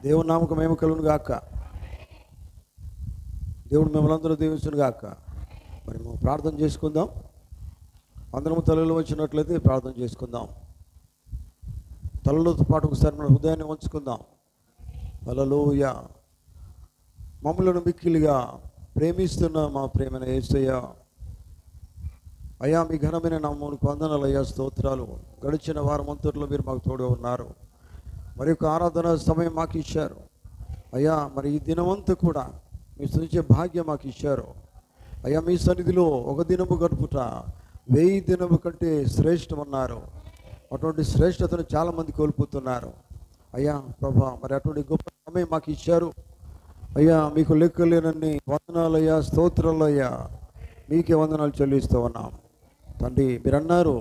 దేవుని నామకం మేము కలుగును గాక. దేవుడు మిమ్మల్ని అందరూ దీవించును గాక. మరి మేము ప్రార్థన చేసుకుందాం. అందరము తలలు వచ్చినట్లయితే ప్రార్థన చేసుకుందాం. తలలతో పాటు ఒకసారి మన హృదయాన్ని ఉంచుకుందాం. హల్లెలూయా. మమ్మలను మిక్కిలిగా ప్రేమిస్తున్న మా ప్రేమైన యేసయ్య, అయ్యా మీ ఘనమైన నామమునకు వందనాలయ్యా, స్తోత్రాలు. గడిచిన వారం అంతట్లో మీరు మాకు తోడుగా ఉన్నారు. మరి యొక్క ఆరాధన సమయం మాకు ఇచ్చారు అయ్యా. మరి ఈ దినమంతా కూడా మీ స్తుతించే భాగ్యం మాకు ఇచ్చారు అయ్యా. మీ సన్నిధిలో ఒక దినము గడుపుట 1000 దినము కంటే శ్రేష్టమన్నారు. అటువంటి శ్రేష్టతను చాలామంది కోల్పోతున్నారు అయ్యా. ప్రభా, మరి అటువంటి గొప్ప సమయం మాకు ఇచ్చారు అయ్యా. మీకు లెక్కలేనన్ని వందనాలయ్యా, స్తోత్రాలయ్యా. మీకే వందనాలు చెల్లిస్తూ ఉన్నాం తండ్రి. మీరు అన్నారు,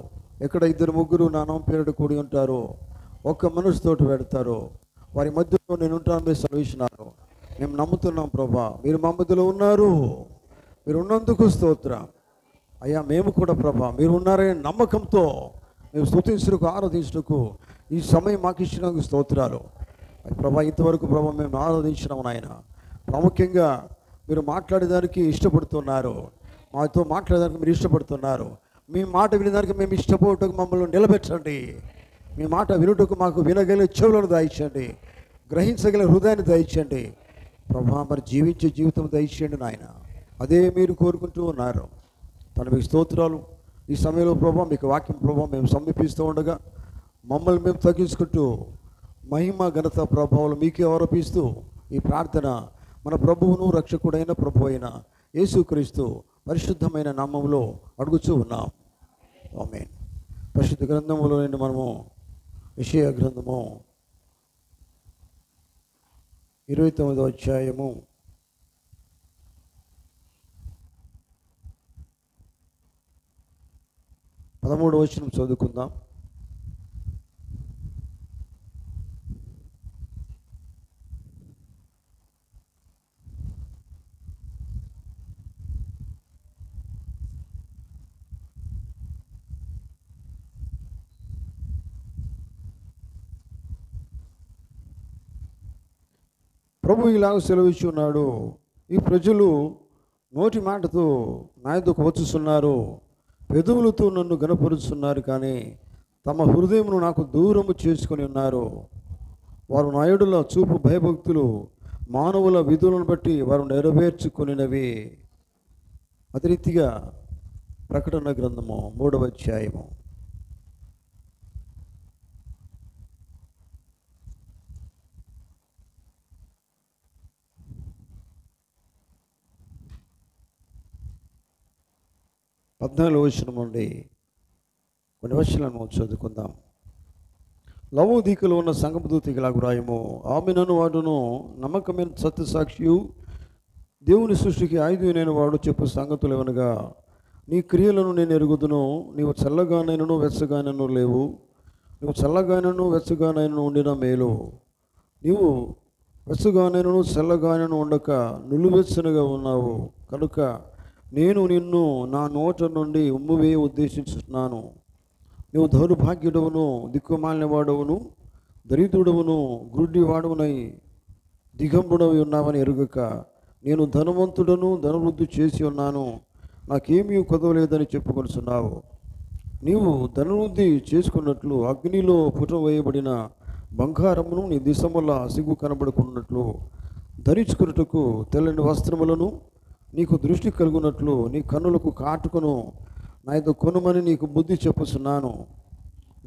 ఎక్కడ 2-3 నా నామం పేరిట కూడి ఉంటారో ఒక్క మనసుతోటి పెడతారు, వారి మధ్యలో నేను ఉంటాను మీరు సెలవిస్తున్నారు. మేము నమ్ముతున్నాం ప్రభా, మీరు మా మధ్యలో ఉన్నారు. మీరు ఉన్నందుకు స్తోత్రం అయ్యా. మేము కూడా ప్రభా మీరు ఉన్నారనే నమ్మకంతో మేము స్తుతించుటకు, ఆరాధించుటకు ఈ సమయం మాకు ఇచ్చినందుకు స్తోత్రాలు ప్రభా. ఇంతవరకు ప్రభా మేము ఆరాధించినాము నాయన. ప్రాముఖ్యంగా మీరు మాట్లాడేదానికి ఇష్టపడుతున్నారు, మాతో మాట్లాడేదానికి మీరు ఇష్టపడుతున్నారు. మీ మాట వినేదానికి మేము ఇష్టపడటకు మమ్మల్ని నిలబెట్టండి. మీ మాట వినుటకు మాకు వినగలిగే చెవులను దయచేయండి, గ్రహించగల హృదయాన్ని దయచేయండి ప్రభా. మరి జీవించే జీవితం దయచేయండి నాయన. అదే మీరు కోరుకుంటూ ఉన్నారు. తన మీకు స్తోత్రాలు. ఈ సమయంలో ప్రభా మీకు వాక్యం ప్రభావం మేము సమీపిస్తూ ఉండగా మమ్మల్ని మేము తగ్గించుకుంటూ మహిమ ఘనత ప్రభావాలు మీకే ఆరోపిస్తూ ఈ ప్రార్థన మన ప్రభువును రక్షకుడైన ప్రభు అయిన యేసుక్రీస్తు పరిశుద్ధమైన నామములో అడుగుచూ ఉన్నాం. ఆమేన్. పరిశుద్ధ గ్రంథములో నుండి మనము యెషయా గ్రంథము 29వ అధ్యాయము 13వ వచనం చదువుకుందాం. ప్రభు ఇలాగ సెలవిచ్చి ఉన్నాడు, ఈ ప్రజలు నోటి మాటతో నా యొద్దకు వచ్చుచున్నారు, పెదవులతో నన్ను గనపరుచున్నారు, కానీ తమ హృదయమును నాకు దూరము చేసుకొని ఉన్నారు. వారు నా యెడల చూపు భయభక్తులు మానవుల విధులను బట్టి వారు నెరవేర్చుకొనినవి. అదే రీతిగా ప్రకటన గ్రంథము 3వ అధ్యాయము 14వ వచనం నుండి కొన్ని వచనాలను చదువుకుందాం. లవోదీకలో ఉన్న సంఘదూతకి ఇలాగు రాయము, ఆమెనను వాడును నమ్మకమైన సత్యసాక్షియు దేవుని సృష్టికి ఆయుధమైన వాడు చెప్పు సంగతులు ఏమనగా, నీ క్రియలను నేను ఎరుగుదును, నీవు చల్లగానైనను వెచ్చగానైనను లేవు, నువ్వు చల్లగానైనను వెచ్చగానైనను ఉండిన మేలు, నీవు వెచ్చగానైనను చల్లగానైనను ఉండక నులువెచ్చనగా ఉన్నావు, కనుక నేను నిన్ను నా నోట నుండి ఉమ్మివేయ ఉద్దేశించుతున్నాను. నువ్వు దౌర్భాగ్యుడవును, దిక్కుమాలిన వాడవును, దరిద్రుడవును, గుడ్డివాడవునై దిగంబుడవి ఉన్నావని ఎరుగక, నేను ధనవంతుడను, ధనవృద్ధి చేసి ఉన్నాను, నాకేమీ కొదవలేదని చెప్పుకొనిచున్నావు. నీవు ధనవృద్ధి చేసుకున్నట్లు అగ్నిలో పుటం వేయబడిన బంగారమును నీ దిశముల సిగ్గు కనబడుకున్నట్లు ధరించుకున్నట్టుకు తెల్లని వస్త్రములను నీకు దృష్టి కలుగునట్లు నీ కన్నులకు కాటుకును నా యొద్ద కొనుమని నీకు బుద్ధి చెప్పుచున్నాను.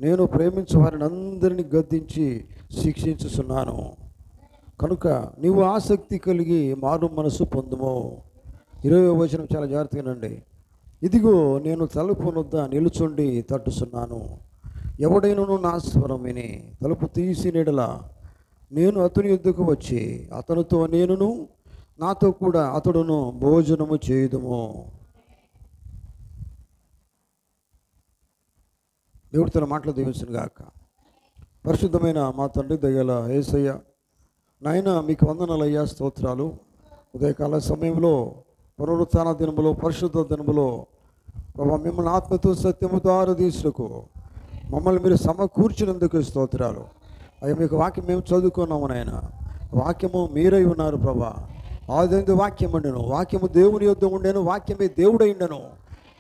నేను ప్రేమించు వారిని అందరినీ గద్దించి శిక్షించుచున్నాను. కనుక నీవు ఆసక్తి కలిగి మారు మనసు పొందుము. 20వ వచనం చాలా జాగ్రత్తగానండి. ఇదిగో నేను తలుపు వద్ద నిలుచుండి తట్టుచున్నాను, ఎవడైనను నా స్వరం విని తలుపు తీసి నెడల నేను అతని యొద్దకు వచ్చి అతనితో నేనును నాతో కూడా అతడును భోజనము చేయుదుము. దేవుడు తన మాటలు దీవించును గాక. పరిశుద్ధమైన మా తండ్రి దయగల యేసయ్య, నాయన మీకు వందనాలయ్యా, స్తోత్రాలు. ఉదయకాల సమయంలో పునరుత్థాన దినములో పరిశుద్ధ దినములో ప్రభా మిమ్మల్ని ఆత్మతో సత్యముతో ఆరాధించుటకు మమ్మల్ని మీరు సమకూర్చినందుకు స్తోత్రాలు అయ్యా. మీకు వాక్యం మేము చదువుకున్నాము నాయన. వాక్యము మీరై ఉన్నారు ప్రభా. ఆదియందు వాక్యం ఉండెను, వాక్యము దేవుని యొద్ద ఉండెను, వాక్యమే దేవుడై ఉండెను.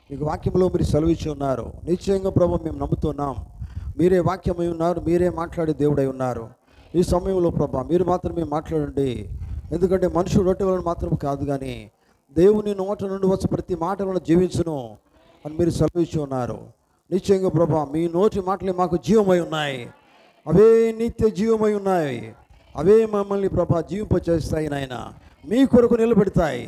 మీకు వాక్యంలో మీరు సెలవిచ్చి ఉన్నారు. నిశ్చయంగా ప్రభా మేము నమ్ముతున్నాం. మీరే వాక్యమై ఉన్నారు, మీరే మాట్లాడే దేవుడై ఉన్నారు. ఈ సమయంలో ప్రభా మీరు మాత్రమే మాట్లాడండి. ఎందుకంటే మనుషుడు రొట్టె వలన మాత్రం కాదు కానీ దేవుని నోట నుండి వచ్చే ప్రతి మాట వలన జీవించును అని మీరు సెలవిచ్చి ఉన్నారు. నిశ్చయంగా ప్రభా మీ నోటి మాటలే మాకు జీవమై ఉన్నాయి, అవే నిత్య జీవమై ఉన్నాయి, అవే మమ్మల్ని ప్రభా జీవింపచేస్తాయి నాయన, మీ కొరకు నిలబెడతాయి.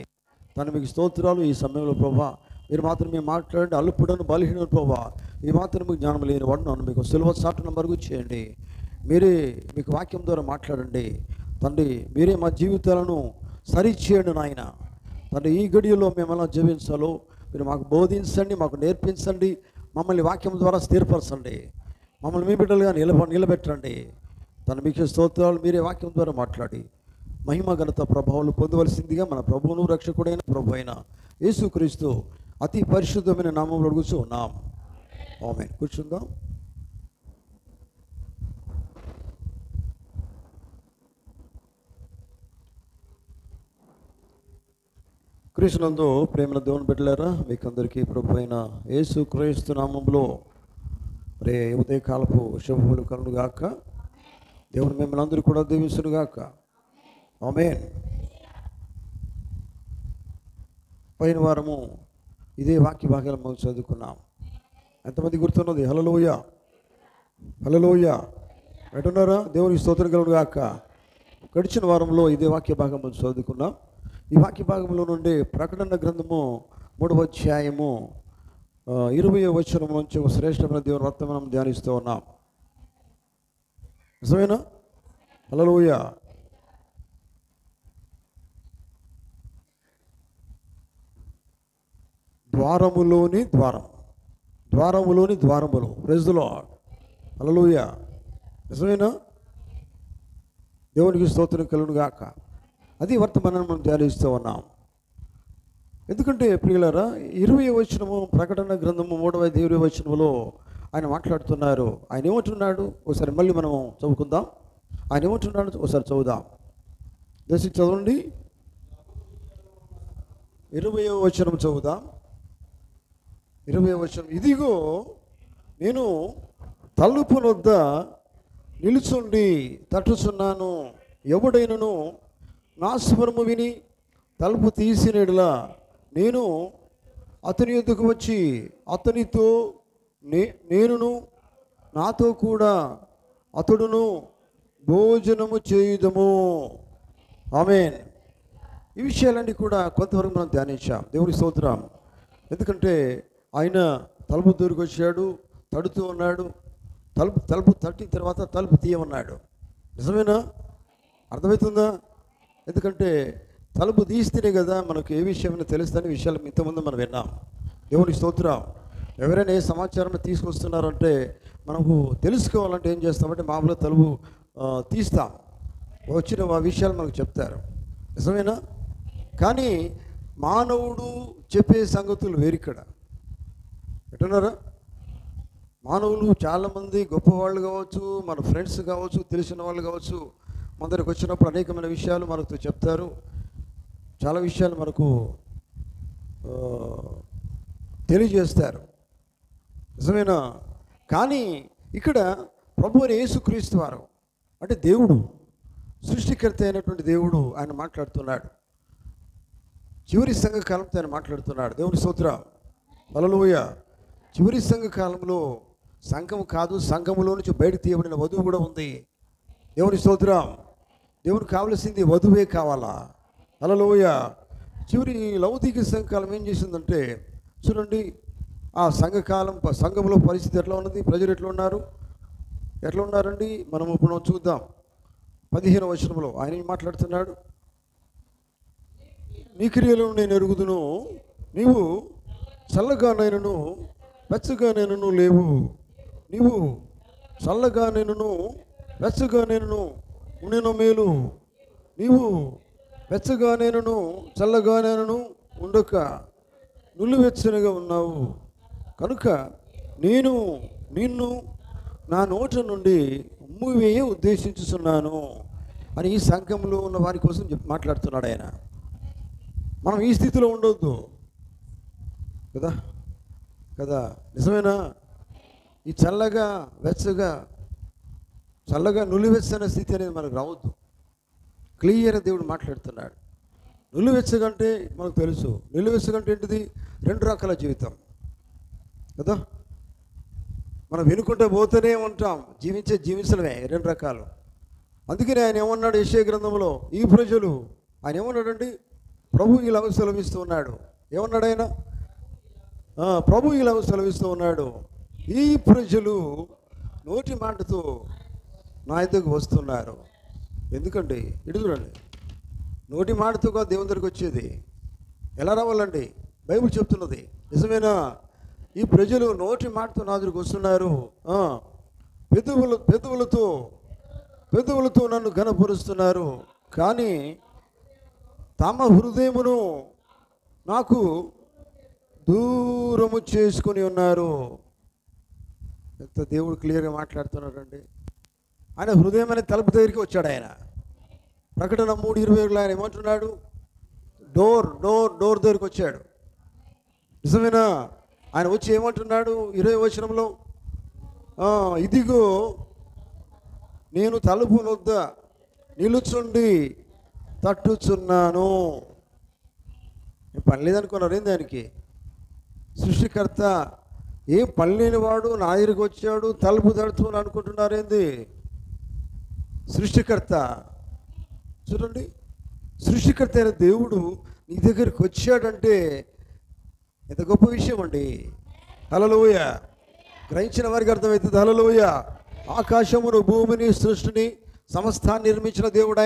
మీకు స్తోత్రాలు. ఈ సమయంలో ప్రభా మీరు మాత్రమే మాట్లాడండి. అల్పుడను బలహీనను ప్రభా ఈ మాత్రం మీకు జ్ఞానం లేని వాడును మీకు సులువ సాటును మరుగు చేయండి. మీరే మీకు వాక్యం ద్వారా మాట్లాడండి తండ్రి. మీరే మా జీవితాలను సరిచేయండి నాయన. తండ్రి ఈ గడియలో మేము ఎలా జీవించాలో మీరు మాకు బోధించండి, మాకు నేర్పించండి. మమ్మల్ని వాక్యం ద్వారా స్థిరపరచండి, మమ్మల్ని మీ బిడ్డలుగా నిలబెట్టండి. మీకు స్తోత్రాలు. మీరే వాక్యం ద్వారా మాట్లాడి మహిమ ఘనత ప్రభావాలు పొందవలసిందిగా మన ప్రభువును రక్షకుడైన ప్రభు అయిన యేసుక్రీస్తు అతి పరిశుద్ధమైన నామంలో అడుగుతూ ఉన్నాం. ఆమేన్. కూర్చుందాం. క్రీస్తునందు ప్రేమల దేవుని బిడ్డలారా, మీకు అందరికీ ప్రభు అయిన యేసుక్రీస్తు నామంలో రే ఉదయకాలపు శుభములు కలుగును గాక. దేవుడు మిమ్మల్ని అందరూ కూడా దీవించును గాక. ఆమేన్. పైన వారము ఇదే వాక్య భాగాలు మనం చదువుకున్నాం. ఎంతమంది గుర్తున్నది? హల్లెలూయా, హల్లెలూయా. ఎటున్నారా? దేవునికి స్తోత్రం కలుగును గాక. గడిచిన వారంలో ఇదే వాక్య భాగం మనం చదువుకున్నాం. ఈ వాక్య భాగంలో నుండి ప్రకటన గ్రంథము 3వ అధ్యాయము 20వ వచనం నుంచి ఒక శ్రేష్టమైన దేవుని వర్తమానం ధ్యానిస్తూ ఉన్నాం. నిజమేనా? హల్లెలూయా. ద్వారములోని ద్వారం, ద్వారములోని ద్వారములు. Praise the lord. హల్లెలూయా. నిజమేనా? దేవునికి స్తోత్రం కలుగును గాక. అది వర్తమానాన్ని మనం ధ్యానిస్తూ ఉన్నాం. ఎందుకంటే ప్రియులారా 20వ వచనము ప్రకటన గ్రంథము 3వ 20వ వచనములో ఆయన మాట్లాడుతున్నారు. ఆయన ఏమంటున్నాడు? ఒకసారి మళ్ళీ మనం చదువుకుందాం. ఆయన ఏమంటున్నాడు ఒకసారి చదువుదాం. దయచేసి చదవండి. 20వ వచనం చదువుదాం. 20వ వచనం. ఇదిగో నేను తలుపు వద్ద నిలుచుండి తట్టుచున్నాను. ఎవడైనను నా స్వరము విని తలుపు తీసినట్లా నేను అతని యొద్దకు వచ్చి అతనితో నేనును నాతో కూడా అతడును భోజనము చేయుదము. ఆమేన్. ఈ విషయాలన్నీ కూడా కొంతవరకు మనం ధ్యానించాం. దేవుని స్తోత్రం. ఎందుకంటే ఆయన తలుపు దూరికి వచ్చాడు, తడుతూ ఉన్నాడు. తలుపు తట్టిన తర్వాత తలుపు తీయమన్నాడు. నిజమేనా? అర్థమవుతుందా? ఎందుకంటే తలుపు తీస్తేనే కదా మనకు ఏ విషయమైనా తెలుస్తుందని విషయాలు ఇంతకుముందు మనం విన్నాం. దేవునికి స్తోత్రం. ఎవరైనా ఏ సమాచారం తీసుకొస్తున్నారంటే మనకు తెలుసుకోవాలంటే ఏం చేస్తామంటే మామూలుగా తలుపు తీస్తాం, వచ్చిన ఆ విషయాలు మనకు చెప్తారు. నిజమేనా? కానీ మానవుడు చెప్పే సంగతులు వేరిక్కడ. ఎట్టున్నారా? మానవులు చాలామంది గొప్పవాళ్ళు కావచ్చు, మన ఫ్రెండ్స్ కావచ్చు, తెలిసిన వాళ్ళు కావచ్చు, మన దగ్గరకు వచ్చినప్పుడు అనేకమైన విషయాలు మనకు చెప్తారు. చాలా విషయాలు మనకు తెలియజేస్తారు. నిజమేనా? కానీ ఇక్కడ ప్రభువు యేసుక్రీస్తు వారు అంటే దేవుడు, సృష్టికర్త అయినటువంటి దేవుడు ఆయన మాట్లాడుతున్నాడు. చివరి సంఘకాలంతో ఆయన మాట్లాడుతున్నాడు. దేవుని స్తోత్రం. హల్లెలూయా. చివరి సంఘకాలంలో సంఘం కాదు, సంఘములో నుంచి బయటకు తీయబడిన వధువు కూడా ఉంది. దేవుని స్తోత్రం. దేవునికి కావలసింది వధువే కావాలా? హల్లెలూయా. చివరి లౌకిక సంఘకాలం ఏం చేసిందంటే చూడండి, ఆ సంఘంలో పరిస్థితి ఎట్లా ఉన్నది, ప్రజలు ఎట్లా ఉన్నారండి? మనం ఇప్పుడు చూద్దాం. 15వ వచనంలో ఆయన ఏం మాట్లాడుతున్నాడు? నీ క్రియలను నేను ఎరుగుదును, నీవు చల్లగానైనను వెచ్చగానైనను లేవు. నీవు చల్లగానైనను వెచ్చగానైనను ఉండెను మేలు. నీవు వెచ్చగానైనను చల్లగానైనను ఉండక నులివెచ్చనిగా ఉన్నావు. కనుక నేను నిన్ను నా నోట నుండి ఉమ్మివేయ ఉద్దేశించుచున్నాను. అని ఈ సంఘంలో ఉన్న వారి కోసం మాట్లాడుతున్నాడు ఆయన. మనం ఈ స్థితిలో ఉండొద్దు కదా కదా, నిజమేనా? ఈ చల్లగా నులివెచ్చని స్థితి అనేది మనకు రావద్దు. క్లియర్గా దేవుడు మాట్లాడుతున్నాడు. నులివెచ్చగంటే మనకు తెలుసు, నులివెచ్చగంటే ఏంటిది? 2 రకాల జీవితం కదా. మనం వినుకుంటే పోతూనే ఉంటాం, జీవించడమే 2 రకాలు. అందుకని ఆయన ఏమన్నాడు యెషయా గ్రంథంలో? ఈ ప్రజలు, ఆయన ఏమన్నాడండి? ప్రభు ఇలాగ సెలవిస్తూ ఉన్నాడు. ఏమన్నాడు ఆయన? ప్రభు ఇలాగ సెలవిస్తూ ఉన్నాడు, ఈ ప్రజలు నోటి మాటతో నా ఎద్దకు వస్తున్నారు. ఎందుకండి? ఇటు చూడండి, నోటి మాటతో కాదు దేవుని దగ్గరికి వచ్చేది. ఎలా రావాలండి? బైబిల్ చెప్తున్నది. నిజమేనా? ఈ ప్రజలు నోటి మాటతో నా దగ్గరికి వస్తున్నారు, పెదవులతో నన్ను ఘనపరుస్తున్నారు, కానీ తమ హృదయమును నాకు దూరము చేసుకొని ఉన్నారు. ఎంత దేవుడు క్లియర్గా మాట్లాడుతున్నాడండి. ఆయన హృదయం అనే తలుపు దగ్గరికి వచ్చాడు. ఆయన ప్రకటన 3:27 ఆయన ఏమంటున్నాడు? డోర్ దగ్గరికి వచ్చాడు. నిజమేనా? ఆయన వచ్చి ఏమంటున్నాడు 20వ వచనంలో? ఇదిగో నేను తలుపు వద్ద నిలుచుండి తట్టుచున్నాను. పని లేదనుకున్నారు ఏం దానికి? సృష్టికర్త ఏం పని లేనివాడు నా దగ్గరికి వచ్చాడు తలుపు తడుతున్నాను అనుకుంటున్నారేంది? సృష్టికర్త చూడండి, సృష్టికర్త అయిన దేవుడు నీ దగ్గరికి వచ్చాడంటే ఎంత గొప్ప విషయం అండి. హల్లెలూయ. గ్రహించిన వారికి అర్థమవుతుంది. హల్లెలూయ. ఆకాశమును భూమిని సృష్టిని సమస్తాన్ని నిర్మించిన దేవుడు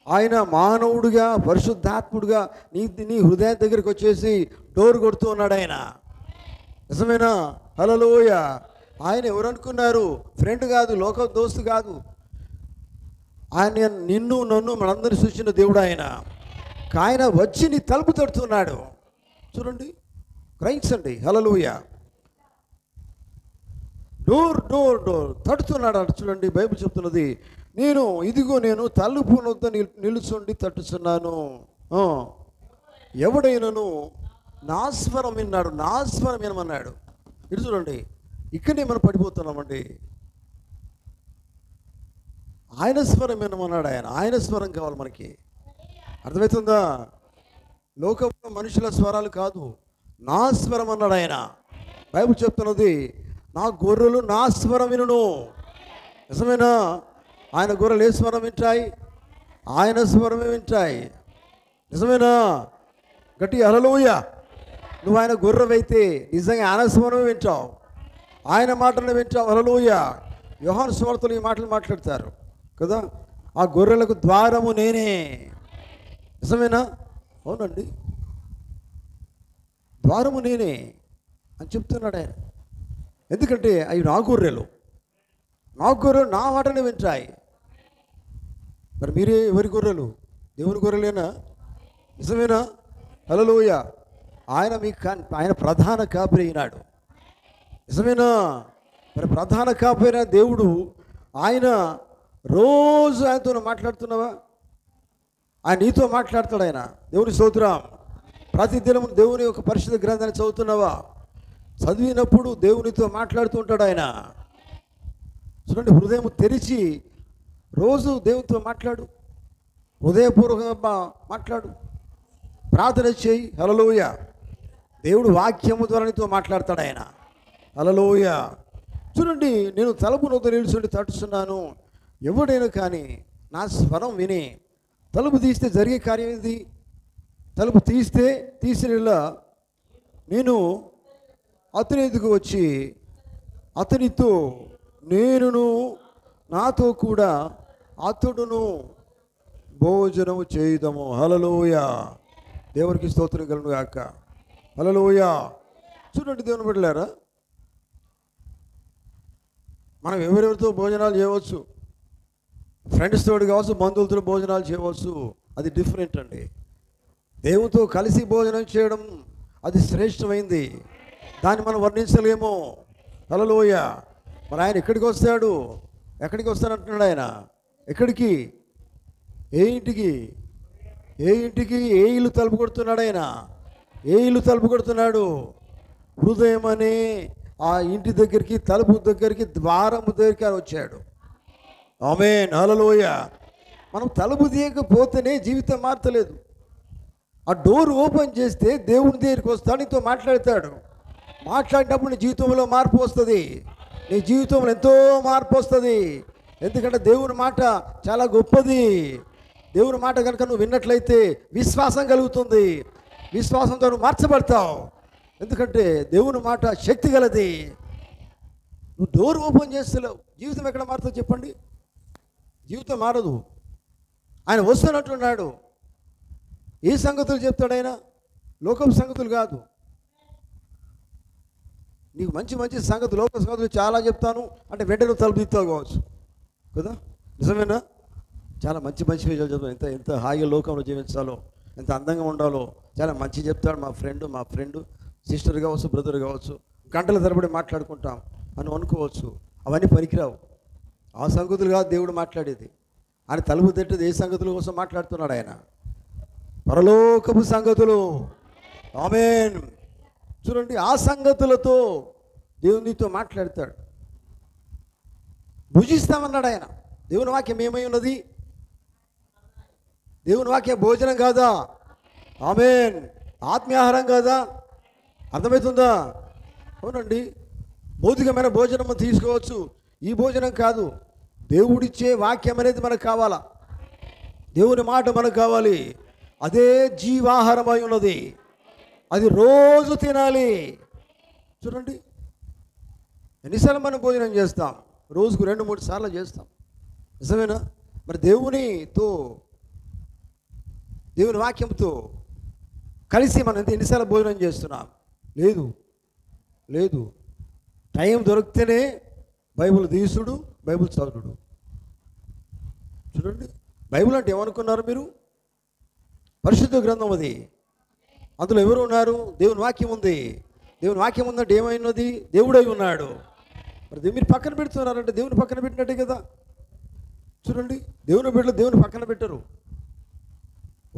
ఆయన మానవుడిగా పరిశుద్ధాత్ముడిగా నీ హృదయం దగ్గరికి వచ్చేసి డోర్ కొడుతూ ఉన్నాడు ఆయన. నిజమేనా? హల్లెలూయ. ఆయన ఎవరు అనుకున్నారు? ఫ్రెండ్ కాదు, లోక దోస్తు కాదు. ఆయన నిన్ను నన్ను మనందరినీ సృష్టించిన దేవుడు ఆయన వచ్చి నీ తలుపు తడుతున్నాడు. చూడండి, గ్రహించండి. హల్లెలూయ. డోర్ తడుతున్నాడు అంట. చూడండి, బైబిల్ చెప్తున్నది, ఇదిగో నేను తలుపు వద్ద నిలుచుండి తట్టుచున్నాను. ఎవడైనాను నా స్వరం విన్నాడు, నా స్వరం వినమన్నాడు. ఇటు చూడండి, ఇక్కడనే మనం పడిపోతున్నామండి. ఆయన స్వరం వినమన్నాడు. ఆయన స్వరం కావాలి మనకి. అర్థమవుతుందా? లోకంలో మనుషుల స్వరాలు కాదు, నా స్వరం అన్నాడు ఆయన. బైబిల్ చెప్తున్నది, నా గొర్రెలు నా స్వరం వినును. నిజమేనా? ఆయన గొర్రెలు ఏ స్వరం వింటాయి? ఆయన స్వరమే వింటాయి. నిజమేనా? గట్టి హల్లెలూయ. నువ్వు ఆయన గొర్రెవైతే నిజంగా ఆయన స్వరమే వింటావు, ఆయన మాటలు వింటావు. హల్లెలూయ. యోహాను సువార్తలో ఈ మాటలు మాట్లాడతారు కదా, ఆ గొర్రెలకు ద్వారము నేనే. నిజమేనా? అవునండి, ద్వారము నేనే అని చెప్తున్నాడు ఆయన. ఎందుకంటే అవి నా గొర్రెలు నా మాటనే వింటాయి. మరి మీరే ఎవరి గొర్రెలు? దేవుని గొర్రెలేనా? నిజమేనా? హల్లెలూయ. ఆయన ప్రధాన కాపరి అయినాడు. నిజమేనా? మరి ప్రధాన కాపరి అయిన దేవుడు ఆయన రోజు ఆయనతో మాట్లాడుతున్నావా? ఆయన నీతో మాట్లాడతాడు. ఆయన దేవుని స్తోత్రం. ప్రతిదినం దేవుని యొక్క పరిశుద్ధ గ్రంథాన్ని చదువుతున్నావా? చదివినప్పుడు దేవునితో మాట్లాడుతూ ఉంటాడు ఆయన. చూడండి, హృదయం తెరిచి రోజు దేవునితో మాట్లాడు, హృదయపూర్వకంగా మాట్లాడు, ప్రార్థన చేయి. హల్లెలూయ. దేవుడు వాక్యము ద్వారా నీతో మాట్లాడతాడు ఆయన. హల్లెలూయ. చూడండి, నేను తలుపు వద్ద నిలుచుండి తట్టుచున్నాను. ఎవడైనా కానీ నా స్వరం విని తలుపు తీస్తే జరిగే కార్యం ఇది. తలుపు తీసిన నేను అతని ఎదుగు వచ్చి అతనితో నేనును నాతో కూడా అతడును భోజనము చేయుదము. హల్లెలూయ. దేవునికి స్తోత్రం కలుగును గాక. హల్లెలూయ. చూడండి దేవుని బిడ్డలారా, మనం ఎవరెవరితో భోజనాలు చేయవచ్చు, ఫ్రెండ్స్ తోటి కావచ్చు, బంధువులతో భోజనాలు చేయవచ్చు. అది డిఫరెంట్ అండి. దేవునితో కలిసి భోజనం చేయడం అది శ్రేష్టమైంది. దాన్ని మనం వర్ణించలేము. హల్లెలూయ. మరి ఆయన ఎక్కడికి వస్తాడు? ఎక్కడికి వస్తానంటున్నాడు ఆయన? ఎక్కడికి? ఏ ఇంటికి? ఏ ఇంటికి? ఏ ఇల్లు తలుపు కొడుతున్నాడు ఆయన? ఏ ఇల్లు తలుపు కొడుతున్నాడు? హృదయం అనే ఆ ఇంటి దగ్గరికి, తలుపు దగ్గరికి, ద్వారము దగ్గరికి ఆయన వచ్చాడు. ఆమేన్, హల్లెలూయా. మనం తలుపు తీయకపోతేనే జీవితం మారతలేదు. ఆ డోర్ ఓపెన్ చేస్తే దేవుని దగ్గరికి వస్తాడు, నీతో మాట్లాడతాడు. మాట్లాడినప్పుడు నీ జీవితంలో మార్పు వస్తుంది. నీ జీవితంలో ఎంతో మార్పు వస్తుంది. ఎందుకంటే దేవుని మాట చాలా గొప్పది. దేవుని మాట కనుక నువ్వు విన్నట్లయితే విశ్వాసం కలుగుతుంది. విశ్వాసంతో నువ్వు మార్చబడతావు. ఎందుకంటే దేవుని మాట శక్తి గలది. నువ్వు డోర్ ఓపెన్ చేస్తలేవు, జీవితం ఎక్కడ మారుతుందో చెప్పండి? జీవితం మారదు. ఆయన వస్తున్నట్టున్నాడు. ఏ సంగతులు చెప్తాడు ఆయన? లోకం సంగతులు కాదు. నీకు మంచి మంచి సంగతులు, లోక సంగతులు చాలా చెప్తాను అంటే వెంటనే తలుపు తీస్తావు కావచ్చు కదా, నిజమేనా? చాలా మంచి మంచి విషయాలు చెప్తాను. ఎంత ఎంత హాయిగా లోకంలో జీవించాలో, ఎంత అందంగా ఉండాలో చాలా మంచి చెప్తాడు. మా ఫ్రెండ్ సిస్టర్ కావచ్చు, బ్రదర్ కావచ్చు, గంటల తరబడి మాట్లాడుకుంటాం అని అనుకోవచ్చు. అవన్నీ పనికిరావు. ఆ సంగతులు కాదు దేవుడు మాట్లాడేది. ఆయన తలుపు తట్టేది ఏ సంగతుల కోసం మాట్లాడుతున్నాడు? ఆయన పరలోకపు సంగతులు. ఆమేన్. చూడండి, ఆ సంగతులతో దేవునితో మాట్లాడతాడు. భుజిస్తామన్నాడు ఆయన. దేవుని వాక్యం ఏమై ఉన్నది? దేవుని వాక్యం భోజనం కాదా? ఆమేన్. ఆత్మీయాహారం కాదా? అర్థమవుతుందా? అవునండి. భౌతికమైన భోజనం తీసుకోవచ్చు, ఈ భోజనం కాదు. దేవుడిచ్చే వాక్యం అనేది మనకు కావాలా? దేవుని మాట మనకు కావాలి. అదే జీవాహారమై ఉన్నది. అది రోజు తినాలి. చూడండి, ఎన్నిసార్లు మనం భోజనం చేస్తాం? రోజుకు 2-3 సార్లు చేస్తాం. నిజమేనా? మరి దేవునితో, దేవుని వాక్యంతో కలిసి మనం ఎన్నిసార్లు భోజనం చేస్తున్నాం? లేదు. టైం దొరికితేనే బైబిల్ తీసుడు, బైబిల్ చదువుడు. చూడండి, బైబిల్ అంటే ఏమనుకున్నారు మీరు? పరిశుద్ధ గ్రంథం అది. అందులో ఎవరు ఉన్నారు? దేవుని వాక్యం ఉంది. దేవుని వాక్యం ఉందంటే ఏమైనది? దేవుడై ఉన్నాడు. మరి మీరు పక్కన పెడుతున్నారంటే దేవుని పక్కన పెట్టినట్టే కదా. చూడండి, దేవుని బిడ్డలు దేవుని పక్కన పెట్టరు.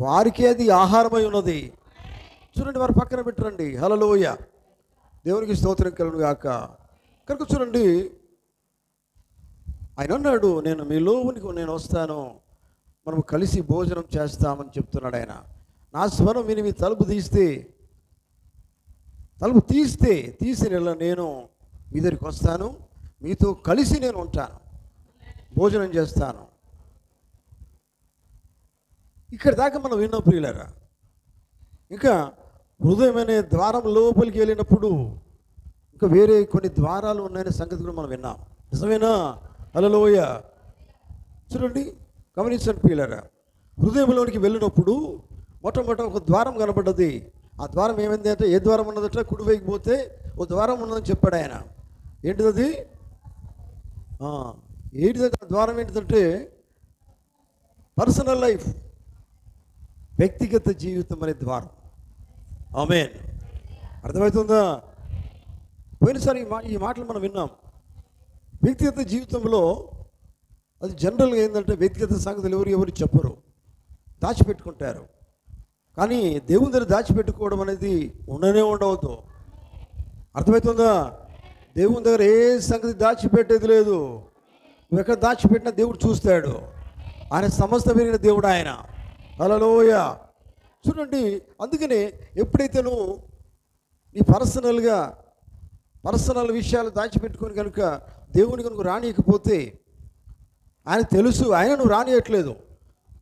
వారికి అది ఆహారమై ఉన్నది. చూడండి, వారు పక్కన పెట్టరండి. హల్లెలూయా, దేవునికి స్తోత్రం కలుగును గాక. కనుక చూడండి, ఆయన అన్నాడు, నేను మీలోనికి నేను వస్తాను, మనం కలిసి భోజనం చేస్తామని చెప్తున్నాడు ఆయన. నా స్వరం విని మీ తలుపు తీసి నేను మీ దగ్గరికి వస్తాను, మీతో కలిసి నేను ఉంటాను, భోజనం చేస్తాను. ఇక్కడ దాకా మనం విన్నాం ప్రియులారా. ఇంకా హృదయం అనే ద్వారం లోపలికి వెళ్ళినప్పుడు ఇంకా వేరే కొన్ని ద్వారాలు ఉన్నాయనే సంగతి కూడా మనం విన్నాం. నిజమేనా? హల్లెలూయా. చూడండి, గమనించండి ప్రియులారా. హృదయంలోనికి వెళ్ళినప్పుడు మొట్టమొదట ఒక ద్వారం కనబడ్డది. ఆ ద్వారం ఏమైంది అంటే, ఏ ద్వారం ఉన్నదట? కుడివైపు పోతే ఓ ద్వారం ఉన్నదని చెప్పాడు ఆయన. ఏంటిది? ఏంటిదంటే ఆ ద్వారం ఏంటిదంటే పర్సనల్ లైఫ్, వ్యక్తిగత జీవితం అనే ద్వారం. ఆమేన్. అర్థమవుతుందా? పోయినసారి ఈ మాటలు మనం విన్నాం. వ్యక్తిగత జీవితంలో అది జనరల్గా ఏంటంటే వ్యక్తిగత సంగతులు ఎవరు చెప్పరు, దాచిపెట్టుకుంటారు. కానీ దేవుని దగ్గర దాచిపెట్టుకోవడం అనేది ఉండవద్దు. అర్థమవుతుందా? దేవుని దగ్గర ఏ సంగతి దాచిపెట్టేది లేదు. నువ్వు ఎక్కడ దాచిపెట్టినా దేవుడు చూస్తాడు. ఆయన సమస్త పెరిగిన దేవుడు ఆయన. హల్లెలూయా. చూడండి, అందుకనే ఎప్పుడైతే నువ్వు నీ పర్సనల్ విషయాలు దాచిపెట్టుకొని కనుక దేవుని కనుక రానియకపోతే ఆయన తెలుసు, ఆయన నువ్వు రానియట్లేదు.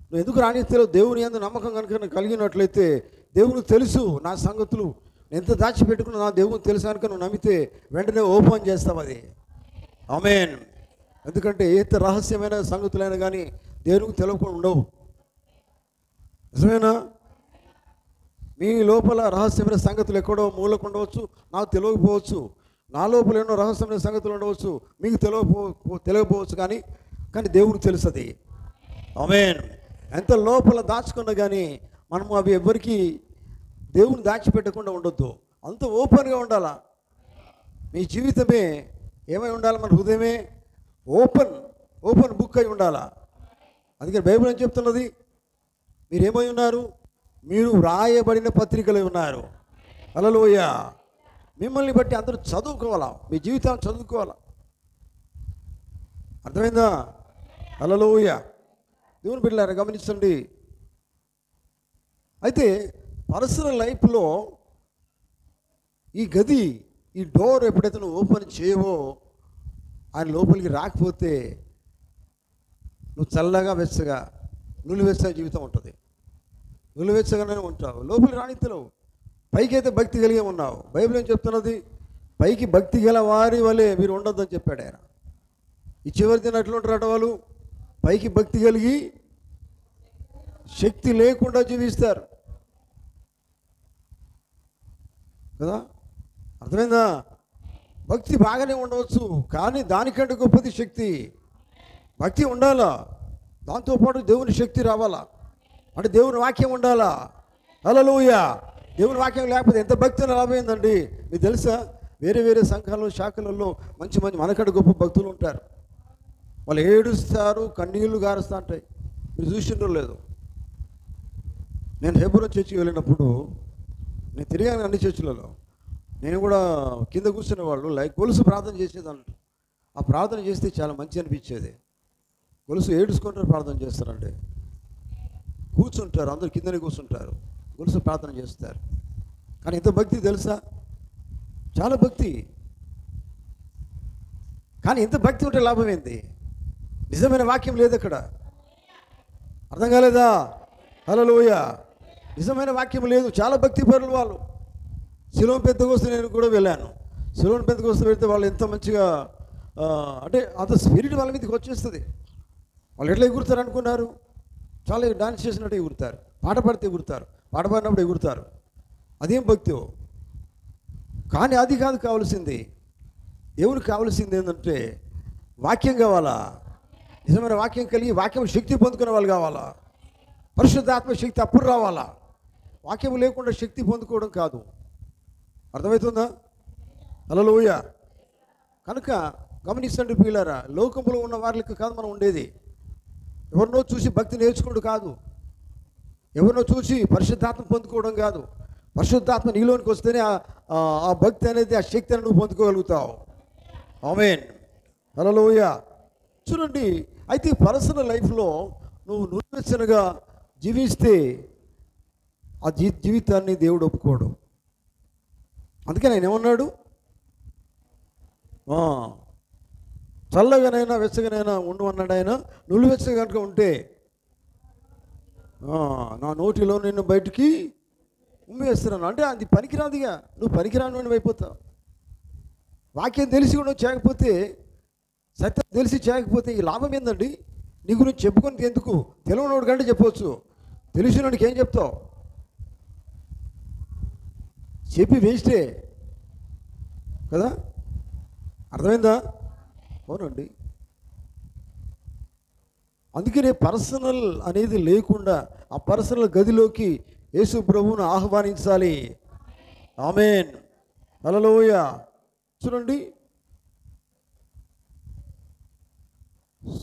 నువ్వు ఎందుకు రానియట్లేదు? దేవుని యందు నమ్మకం కనుక కలిగినట్లయితే దేవునికి తెలుసు నా సంగతులు, ఎంత దాచిపెట్టుకున్నా నా దేవునికి తెలుసు కనుక నువ్వు నమ్మితే వెంటనే ఓపెన్ చేస్తావు అది. ఆమేన్. ఎందుకంటే ఎంత రహస్యమైన సంగతులైనా కానీ దేవునికి తెలియకుండా ఉండవు. నిజమేనా? మీ లోపల రహస్యమైన సంగతులు ఎక్కడో మూలకు ఉండవచ్చు, నాకు తెలియకపోవచ్చు. నా లోపల ఎన్నో రహస్యమైన సంగతులు ఉండవచ్చు, మీకు తెలియకపోవచ్చు. కానీ దేవుడికి తెలుస్తుంది. ఆమేన్. ఎంత లోపల దాచుకున్నా కానీ మనము అవి ఎవరికి దేవుని దాచిపెట్టకుండా ఉండొద్దు. అంత ఓపెన్గా ఉండాలా. మీ జీవితమే ఏమై ఉండాలి? మన హృదయమే ఓపెన్ బుక్ అయి ఉండాలా. అందుకని బైబిల్ ఏం చెప్తున్నది? మీరేమై ఉన్నారు? మీరు వ్రాయబడిన పత్రికలై ఉన్నారు. హల్లెలూయా. మిమ్మల్ని బట్టి అందరూ చదువుకోవాలా, మీ జీవితాన్ని చదువుకోవాలా. అర్థమైందా? హల్లెలూయా. దేవుని బిడ్డలారా గమనించండి. అయితే పర్సనల్ లైఫ్లో ఈ గది, ఈ డోర్ ఎప్పుడైతే నువ్వు ఓపెన్ చేయవో, ఆయన లోపలికి రాకపోతే నువ్వు చల్లగా వెచ్చగా నులివెచ్చగా జీవితం ఉంటుంది. నులివెచ్చగానే ఉంటావు, లోపలికి రానిత్తలేవు. పైకి అయితే భక్తి కలిగి ఉన్నావు. బైబిల్ ఏం చెప్తున్నది? పైకి భక్తి గల వారి వలె మీరు ఉండొద్దని చెప్పాడు ఆయన. ఈ చివరి దిన ఎట్లా ఉంటారట వాళ్ళు? పైకి భక్తి కలిగి శక్తి లేకుండా జీవిస్తారు కదా. అర్థమైందా? భక్తి బాగానే ఉండవచ్చు, కానీ దానికంటే గొప్పది శక్తి. భక్తి ఉండాలా, దాంతోపాటు దేవుని శక్తి రావాలా, అంటే దేవుని వాక్యం ఉండాలా. హల్లెలూయా. దేవుని వాక్యం లేకపోతే ఎంత భక్తి రాబోయిందండి. మీకు తెలుసా? వేరే వేరే సంఘాల్లో శాఖలలో మంచి మంచి మనకంటే గొప్ప భక్తులు ఉంటారు. వాళ్ళు ఏడుస్తారు, కన్నీళ్లు గారుస్తూ ఉంటాయి. మీరు చూసిండ్రో లేదు? నేను హెబ్రోన్ చర్చికి వెళ్ళినప్పుడు నేను తిరిగాను అన్ని చర్చిలలో. నేను కూడా కింద కూర్చునే వాళ్ళు గొలుసు ప్రార్థన చేసేదాన్ని. ఆ ప్రార్థన చేస్తే చాలా మంచి అనిపించేది. గొలుసు ఏడుచుకుంటారు, ప్రార్థన చేస్తారండి. కూర్చుంటారు, అందరు కిందనే కూర్చుంటారు, గొలుసు ప్రార్థన చేస్తారు. కానీ ఎంత భక్తి తెలుసా? చాలా భక్తి. కానీ ఎంత భక్తి ఉంటే లాభం ఏంది? నిజమైన వాక్యం లేదు అక్కడ. అర్థం కాలేదా? హల్లెలూయా. నిజమైన వాక్యం లేదు. చాలా భక్తి పరులు వాళ్ళు. సిలోన్ పెంతెకోస్తు నేను కూడా వెళ్ళాను. సిలోన్ పెంతెకోస్తు వెళ్తే వాళ్ళు ఎంత మంచిగా అంటే అంత స్పిరిట్ వాళ్ళ మీదకి వచ్చేస్తుంది. వాళ్ళు ఎట్లా ఎగురుతారు అనుకున్నారు? చాలా డాన్స్ చేసినట్టు ఎగురుతారు, పాట పాడితే ఎగురుతారు, పాట పాడినప్పుడు ఎగురుతారు. అదేం భక్తి? కానీ అది కాదు కావాల్సింది. దేవునికి కావాల్సింది ఏంటంటే వాక్యం కావాలా. నిజమైన వాక్యం కలిగి వాక్యం శక్తి పొందుకునే వాళ్ళు కావాలా. పరిశుద్ధాత్మ శక్తి అప్పుడు రావాలా. వాక్యం లేకుండా శక్తి పొందుకోవడం కాదు. అర్థమవుతుందా? హల్లెలూయా. కనుక గమనించండి ప్రియులారా, లోకంలో ఉన్న వారికి కాదు మనం ఉండేది. ఎవరినో చూసి భక్తి నేర్చుకోవడం కాదు, ఎవరినో చూసి పరిశుద్ధాత్మ పొందుకోవడం కాదు. పరిశుద్ధాత్మ నీలోనికి వస్తేనే ఆ భక్తి అనేది, ఆ శక్తి అనేది నువ్వు పొందుకోగలుగుతావు. ఆమేన్. హల్లెలూయా. చూడండి, అయితే పర్సనల్ లైఫ్లో నువ్వు నువ్వెచ్చనగా జీవిస్తే ఆ జీవితాన్ని దేవుడు ఒప్పుకోడు. అందుకే ఆయన ఏమన్నాడు? చల్లగానైనా వెచ్చగానైనా ఉండు అన్నాడు ఆయన. నువ్వు వెచ్చగా కనుక ఉంటే నా నోటిలో నిన్ను బయటికి ఉమ్మేస్తున్నాను అంటే అది పనికిరాదుగా. నువ్వు పనికిరాని అయిపోతావు. వాక్యం తెలిసి కూడా చేయకపోతే, సత్యం తెలిసి చేయకపోతే ఈ లాభం ఏందండి? నీ గురించి చెప్పుకొని ఎందుకు? తెలియనోడు కంటే చెప్పవచ్చు, తెలిసినోడికి ఏం చెప్తావు? చెప్పి వేస్టే కదా. అర్థమైందా? అవునండి. అందుకనే పర్సనల్ అనేది లేకుండా ఆ పర్సనల్ గదిలోకి యేసు ప్రభువును ఆహ్వానించాలి. ఆమేన్. హల్లెలూయా. చూడండి,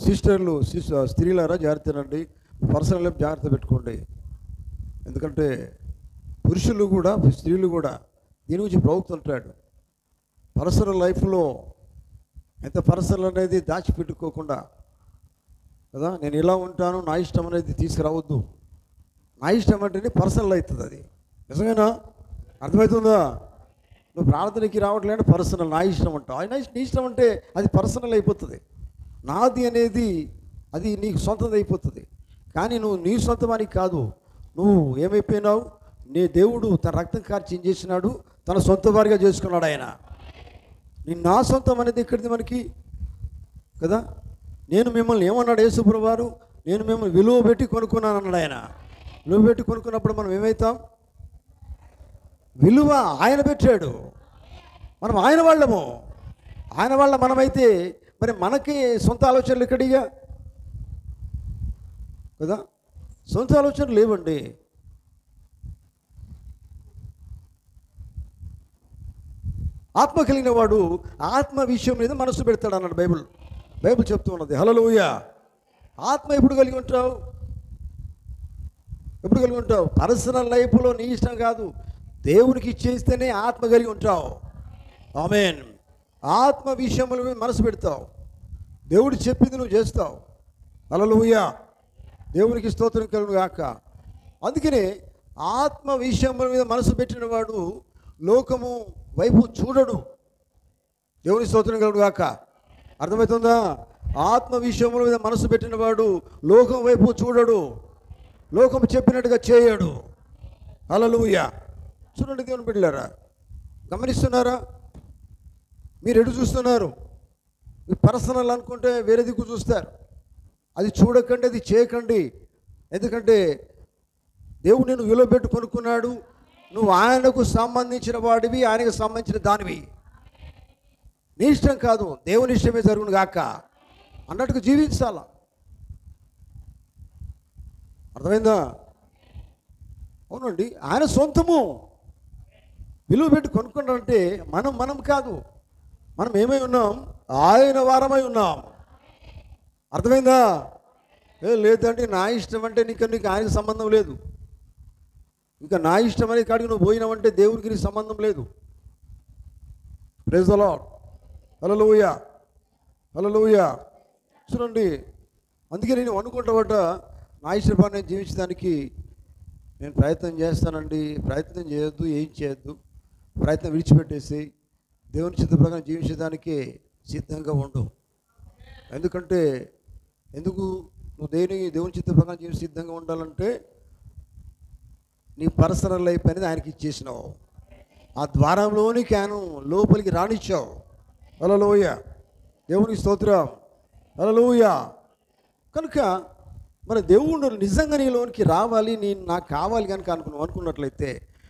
సిస్టర్లు స్త్రీలారా జాగ్రత్తనండి, పర్సనల్ లైఫ్ జాగ్రత్త పెట్టుకోండి. ఎందుకంటే పురుషులు కూడా స్త్రీలు కూడా దీని గురించి ప్రవక్తుంటాడు. పర్సనల్ లైఫ్లో ఎంత పర్సనల్ అనేది దాచిపెట్టుకోకుండా కదా, నేను ఇలా ఉంటాను నా ఇష్టం అనేది తీసుకురావద్దు. నా ఇష్టం అంటేనే పర్సనల్ అవుతుంది. అది నిజమేనా? అర్థమవుతుందా? నువ్వు ప్రార్థనకి రావట్లేదు, పర్సనల్ నా ఇష్టం అంటావు. ఆయన నీ ఇష్టం అంటే అది పర్సనల్ అయిపోతుంది. నాది అనేది అది నీకు సొంతం అయిపోతుంది. కానీ నువ్వు నీ సొంతమానికి కాదు. నువ్వు ఏమైపోయినావు? నీ దేవుడు తన రక్తం కార్చి ఏం చేసినాడు? తన సొంత వారిగా చేసుకున్నాడు ఆయన. నా సొంతం అనేది ఎక్కడిది మనకి కదా. నేను మిమ్మల్ని ఏమన్నాడు యేసుప్రభువు వారు? నేను మిమ్మల్ని విలువ పెట్టి కొనుక్కున్నాను అన్నాడు ఆయన. విలువ పెట్టి కొనుక్కున్నప్పుడు మనం ఏమవుతాం? విలువ ఆయన పెట్టాడు, మనం ఆయన వాళ్ళము. ఆయన వాళ్ళ మనమైతే మరి మనకి సొంత ఆలోచనలు ఎక్కడిగా కదా. సొంత ఆలోచనలు లేవండి. ఆత్మ కలిగిన వాడు ఆత్మ విషయం మీద మనసు పెడతాడు అన్నాడు బైబిల్ చెప్తూ ఉన్నది. హల్లెలూయా. ఆత్మ ఎప్పుడు కలిగి ఉంటావు? ఎప్పుడు కలిగి ఉంటావు? పర్సనల్ లైఫ్లో నీ ఇష్టం కాదు, దేవునికి ఇచ్చేస్తేనే ఆత్మ కలిగి ఉంటావు. ఆమేన్. ఆత్మ విషయముల మీద మనసు పెడతావు, దేవుడు చెప్పింది నువ్వు చేస్తావు. హల్లెలూయా, దేవునికి స్తోత్రం కలుగును గాక. అందుకనే ఆత్మ విషయముల మీద మనసు పెట్టిన వాడు లోకము వైపు చూడడు. దేవుని స్తోత్రం కలుగును గాక. అర్థమవుతుందా? ఆత్మ విషయముల మీద మనసు పెట్టిన వాడు లోకం వైపు చూడడు, లోకం చెప్పినట్టుగా చేయడు. హల్లెలూయా. చూడండి దేవుని బిడ్డలారా, గమనిస్తున్నారా? మీరు ఎటు చూస్తున్నారు? మీ పర్సనల్ అనుకుంటే వేరే దిక్కు చూస్తారు. అది చూడకండి, అది చేయకండి. ఎందుకంటే దేవుడు నిన్ను విలువ పెట్టి కొనుక్కున్నాడు. నువ్వు ఆయనకు సంబంధించిన వాడివి, ఆయనకు సంబంధించిన దానివి. నీ ఇష్టం కాదు, దేవుని ఇష్టమే జరుగును గాక అన్నట్టుగా జీవించాల. అర్థమైందా? అవునండి, ఆయన సొంతము. విలువ పెట్టి కొనుక్కున్నాడంటే మనం కాదు, మనం ఏమై ఉన్నాం? ఆయన వారమై ఉన్నాం. అర్థమైందా? లేదంటే నా ఇష్టం అంటే నీకు ఆయనకు సంబంధం లేదు. ఇంకా నా ఇష్టం అనే కాడికి నువ్వు పోయినావంటే దేవునికి నీకు సంబంధం లేదు. Praise the lord. Hallelujah, hallelujah. చూడండి, అందుకే నేను అనుకుంటావట, నా ఇష్టపడి నేను జీవించడానికి నేను ప్రయత్నం చేస్తానండి. ప్రయత్నం చేయొద్దు, ఏం చేయొద్దు. ప్రయత్నం విడిచిపెట్టేసి దేవుని చిత్త ప్రకారం జీవించడానికి సిద్ధంగా ఉండు. ఎందుకు నువ్వు దేవుని చిత్త ప్రకారం జీవించి సిద్ధంగా ఉండాలంటే నీ పర్సనల్ లైఫ్ అనేది ఆయనకి ఇచ్చేసినావు. ఆ ద్వారంలోనికి ఆయన లోపలికి రానిచ్చావు. హల్లెలూయా, దేవునికి స్తోత్రం. హల్లెలూయా. కనుక మన దేవుడు నిజంగా నీలోనికి రావాలి, నాకు కావాలి కనుక అనుకున్నట్లయితే,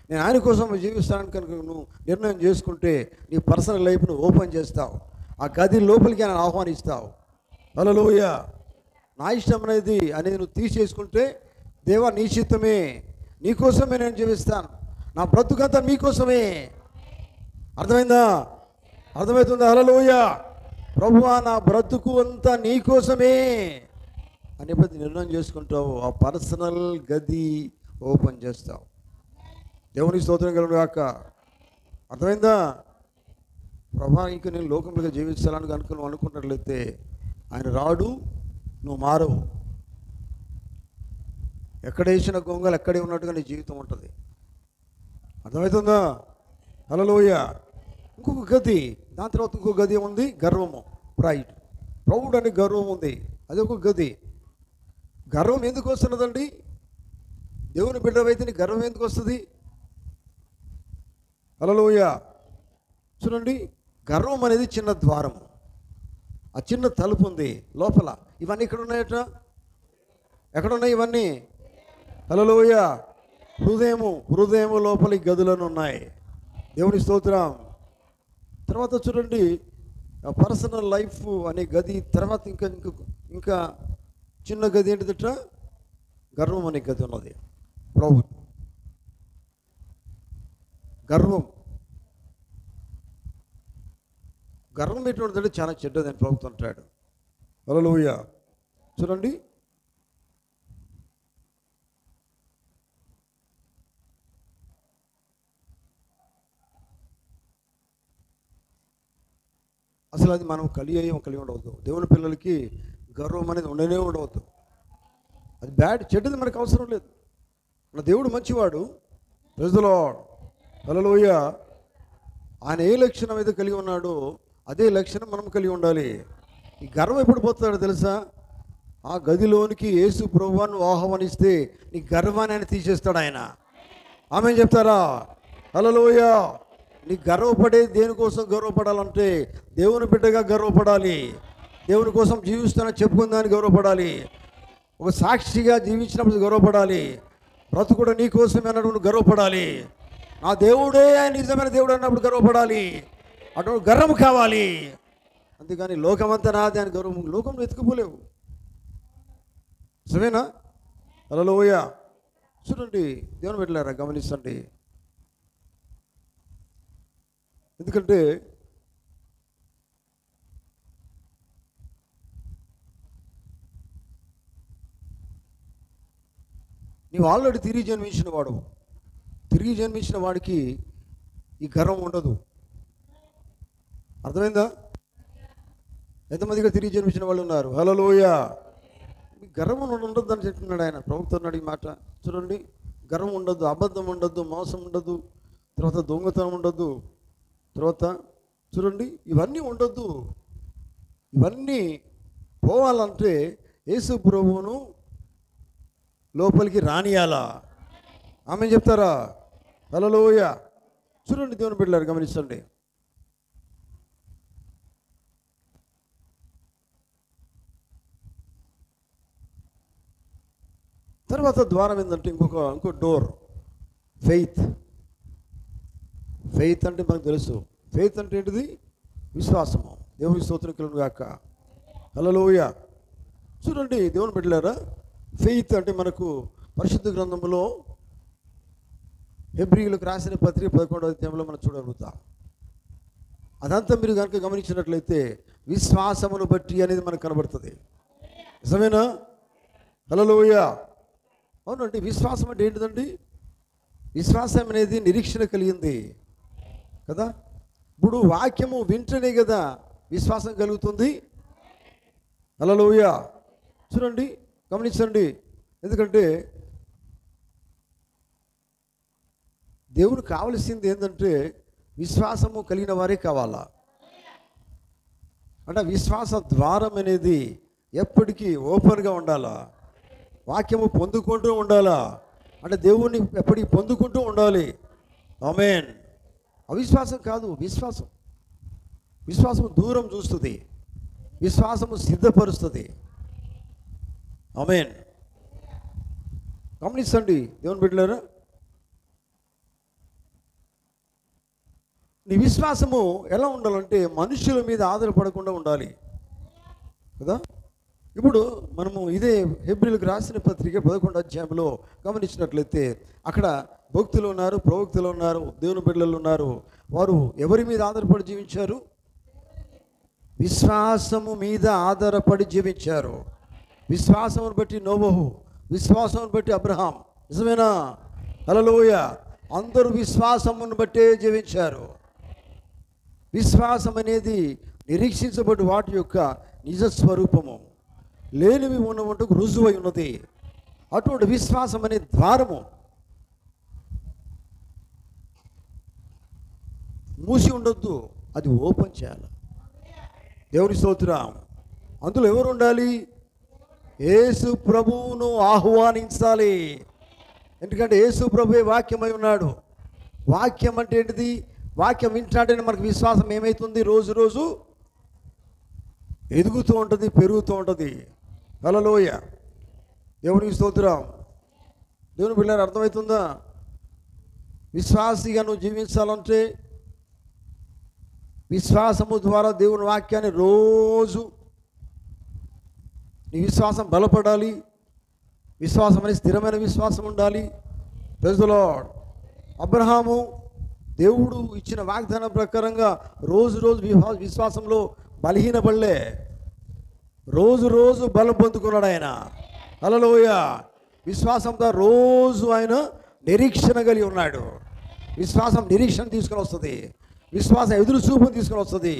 నేను ఆయన కోసం జీవిస్తాను కనుక నువ్వు నిర్ణయం చేసుకుంటే నీ పర్సనల్ లైఫ్ను ఓపెన్ చేస్తావు. ఆ గది లోపలికి ఆయన ఆహ్వానిస్తావు. హల్లెలూయా. నా ఇష్టం అనేది నువ్వు తీసేసుకుంటే, దేవా నీ చిత్తమే, నీ కోసమే నేను జీవిస్తాను, నా బ్రతుకంతా మీకోసమే. అర్థమైందా? అర్థమవుతుందా? హల్లెలూయా. ప్రభువా నా బ్రతుకు అంతా నీ కోసమే అని ఎప్పుడైతే నిర్ణయం చేసుకుంటావు, ఆ పర్సనల్ గది ఓపెన్ చేస్తావు. దేవునికి స్తోత్రం కలుగును గాక. అర్థమైందా? ప్రభా ఇంక నేను లోకంలో జీవించాలని అనుకున్నట్లయితే ఆయన రాడు, నువ్వు మారవు. ఎక్కడ వేసిన గొంగలు ఎక్కడే ఉన్నట్టుగా నీ జీవితం ఉంటుంది. అర్థమవుతుందా? హల్లెలూయా. ఇంకొక గది, దాని తర్వాత ఇంకొక గది ఉంది, గర్వము, ప్రైడ్. ప్రౌడ్ అని గర్వం ఉంది, అది ఒక గది. గర్వం ఎందుకు వస్తున్నదండి? దేవుని బిడ్డవైతే నీ గర్వం ఎందుకు వస్తుంది? హల్లెలూయా. చూడండి, గర్వం అనేది చిన్న ద్వారము, ఆ చిన్న తలుపు ఉంది లోపల. ఇవన్నీ ఇక్కడ ఉన్నాయట. ఎక్కడున్నాయి ఇవన్నీ? హల్లెలూయా. హృదయము లోపలి గదులను ఉన్నాయి. దేవుని స్తోత్రం. తర్వాత చూడండి, పర్సనల్ లైఫ్ అనే గది తర్వాత ఇంకా చిన్న గది ఏంటిదట? గర్వం అనే గది ఉన్నది. ప్రౌడ్, గర్వం ఎటువంటిదంటే చాలా చెడ్డదని ప్రభుత్వం అంటాడు. హల్లెలూయా. చూడండి, అసలు అది మనం కలిగి ఉండవద్దు. దేవుని పిల్లలకి గర్వం అనేది ఉండవద్దు. అది బ్యాడ్, చెడ్డది మనకు అవసరం లేదు. మన దేవుడు మంచివాడు. Praise the lord. హల్లెలూయా. ఆయన ఏ లక్షణం అయితే కలిగి ఉన్నాడో అదే లక్షణం మనం కలిగి ఉండాలి. ఈ గర్వం ఎప్పుడు పోతాడో తెలుసా? ఆ గదిలోనికి యేసు ప్రభువును ఆహ్వానిస్తే నీ గర్వాన్ని ఆయన తీసేస్తాడు ఆయన. ఆమేన్ చెప్తారా? హల్లెలూయా. నీ గర్వపడే దేనికోసం గర్వపడాలంటే దేవుని బిడ్డగా గర్వపడాలి. దేవుని కోసం జీవిస్తానని చెప్పుకుందానికి గర్వపడాలి. ఒక సాక్షిగా జీవించినప్పుడు గర్వపడాలి. బ్రతుకుడు నీ కోసమే అన్నప్పుడు గర్వపడాలి. నా దేవుడే ఆయన నిజమైన దేవుడు అన్నప్పుడు గర్వపడాలి. అటువంటి గర్వం కావాలి. అంతేగాని లోకమంతా నాది అని గర్వం, లోకంలో ఎత్తుకుపోలేవు. సరేనా? హల్లెలూయా. చూడండి, దేవుని బిడ్డలారా గమనించండి. ఎందుకంటే నీవు ఆల్రెడీ తిరిగి జన్మించిన వాడు. తిరిగి జన్మించిన వాడికి ఈ గర్వం ఉండదు. అర్థమైందా? ఎంతమందిగా తిరిగి జన్మించిన వాళ్ళు ఉన్నారు? హల్లెలూయా. మీ గర్వం ఉండదు అని చెప్తున్నాడు ఆయన. ప్రభుత్వం అన్నాడు ఈ మాట. చూడండి, గర్వం ఉండదు, అబద్ధం ఉండదు, మోసం ఉండదు, తర్వాత దొంగతనం ఉండదు, తర్వాత చూడండి ఇవన్నీ ఉండొద్దు. ఇవన్నీ పోవాలంటే యేసు ప్రభువును లోపలికి రానియాలా? ఆమె చెప్తారా? హల్లెలూయా. చూడండి దేవుని బిడ్డలారు, గమనించండి. తర్వాత ద్వారం ఏంటంటే ఇంకో డోర్, ఫెయిత్. ఫెయిత్ అంటే మనకు తెలుసు. ఫెయిత్ అంటే ఏంటిది? విశ్వాసము. దేవుని స్తోత్రం కలుగును గాక. హల్లెలూయా. చూడండి దేవుని బిడ్డలారా, ఫెయిత్ అంటే మనకు పరిశుద్ధ గ్రంథంలో హెబ్రీయులకు రాసిన పత్రిక 11వ అధ్యాయంలో మనం చూడగలుగుతాం. అదంతా మీరు కనుక గమనించినట్లయితే విశ్వాసమును బట్టి అనేది మనకు కనబడుతుంది. నిజమేనా? హల్లెలూయా. అవునండి. విశ్వాసం అంటే ఏంటిదండి? విశ్వాసం అనేది నిరీక్షణ కలిగింది కదా. ఇప్పుడు వాక్యము వింటనే కదా విశ్వాసం కలుగుతుంది. హల్లెలూయా. చూడండి, గమనించండి. ఎందుకంటే దేవుడు కావలసింది ఏంటంటే విశ్వాసము కలిగిన వారే కావాలా. అంటే విశ్వాస ద్వారం అనేది ఎప్పటికీ ఓపెన్గా ఉండాలా. వాక్యము పొందుకుంటూ ఉండాలా. అంటే దేవుణ్ణి ఎప్పటికీ పొందుకుంటూ ఉండాలి. ఆమేన్. అవిశ్వాసం కాదు, విశ్వాసం. విశ్వాసము దూరం చూస్తుంది, విశ్వాసము సిద్ధపరుస్తుంది. ఆమేన్. గమనించండి దేవుని బిడ్డలారా, నీ విశ్వాసము ఎలా ఉండాలంటే మనుషుల మీద ఆధారపడకుండా ఉండాలి కదా. ఇప్పుడు మనము ఇదే హెబ్రీయులకు రాసిన పత్రిక 11వ అధ్యాయంలో గమనించినట్లయితే అక్కడ భక్తులు ఉన్నారు, ప్రవక్తలు ఉన్నారు, దేవుని బిడ్డలు ఉన్నారు. వారు ఎవరి మీద ఆధారపడి జీవించారు? విశ్వాసము మీద ఆధారపడి జీవించారు. విశ్వాసమును బట్టి నోవహు, విశ్వాసమును బట్టి అబ్రహాం. నిజమేనా? హల్లెలూయా. అందరూ విశ్వాసమును బట్టే జీవించారు. విశ్వాసం అనేది నిరీక్షించబడి వాటి యొక్క నిజస్వరూపము, లేనివి ఉన్నవంటకు రుజువై ఉన్నది. అటువంటి విశ్వాసం అనే ద్వారము మూసి ఉండొద్దు, అది ఓపెన్ చేయాలి. దేవుని స్తోత్రం. అందులో ఎవరు ఉండాలి? యేసు ప్రభువును ఆహ్వానించాలి. ఎందుకంటే యేసు ప్రభువే వాక్యమై ఉన్నాడు. వాక్యం అంటే ఏంటిది? వాక్యం వింటాంటేనే మనకు విశ్వాసం ఏమవుతుంది? రోజు రోజు ఎదుగుతూ ఉంటుంది, పెరుగుతూ ఉంటుంది. హల్లెలూయా. దేవునికి స్తోత్రం. దేవుని బిడ్డలారా, అర్థమవుతుందా? విశ్వాసిగా నువ్వు జీవించాలంటే విశ్వాసము ద్వారా దేవుని వాక్యాన్ని రోజు నీ విశ్వాసం బలపడాలి. విశ్వాసం అనేది స్థిరమైన విశ్వాసం ఉండాలి. Praise the lord. అబ్రహాము దేవుడు ఇచ్చిన వాగ్దానం ప్రకారంగా రోజు రోజు విశ్వాసంలో బలహీనపడలే, రోజు రోజు బలం పొందుకున్నాడు ఆయన. హల్లెలూయా. విశ్వాసంతో రోజు ఆయన నిరీక్షణ కలిగి ఉన్నాడు. విశ్వాసం నిరీక్షణ తీసుకొని వస్తుంది, విశ్వాసం ఎదురు చూపును తీసుకొని వస్తుంది.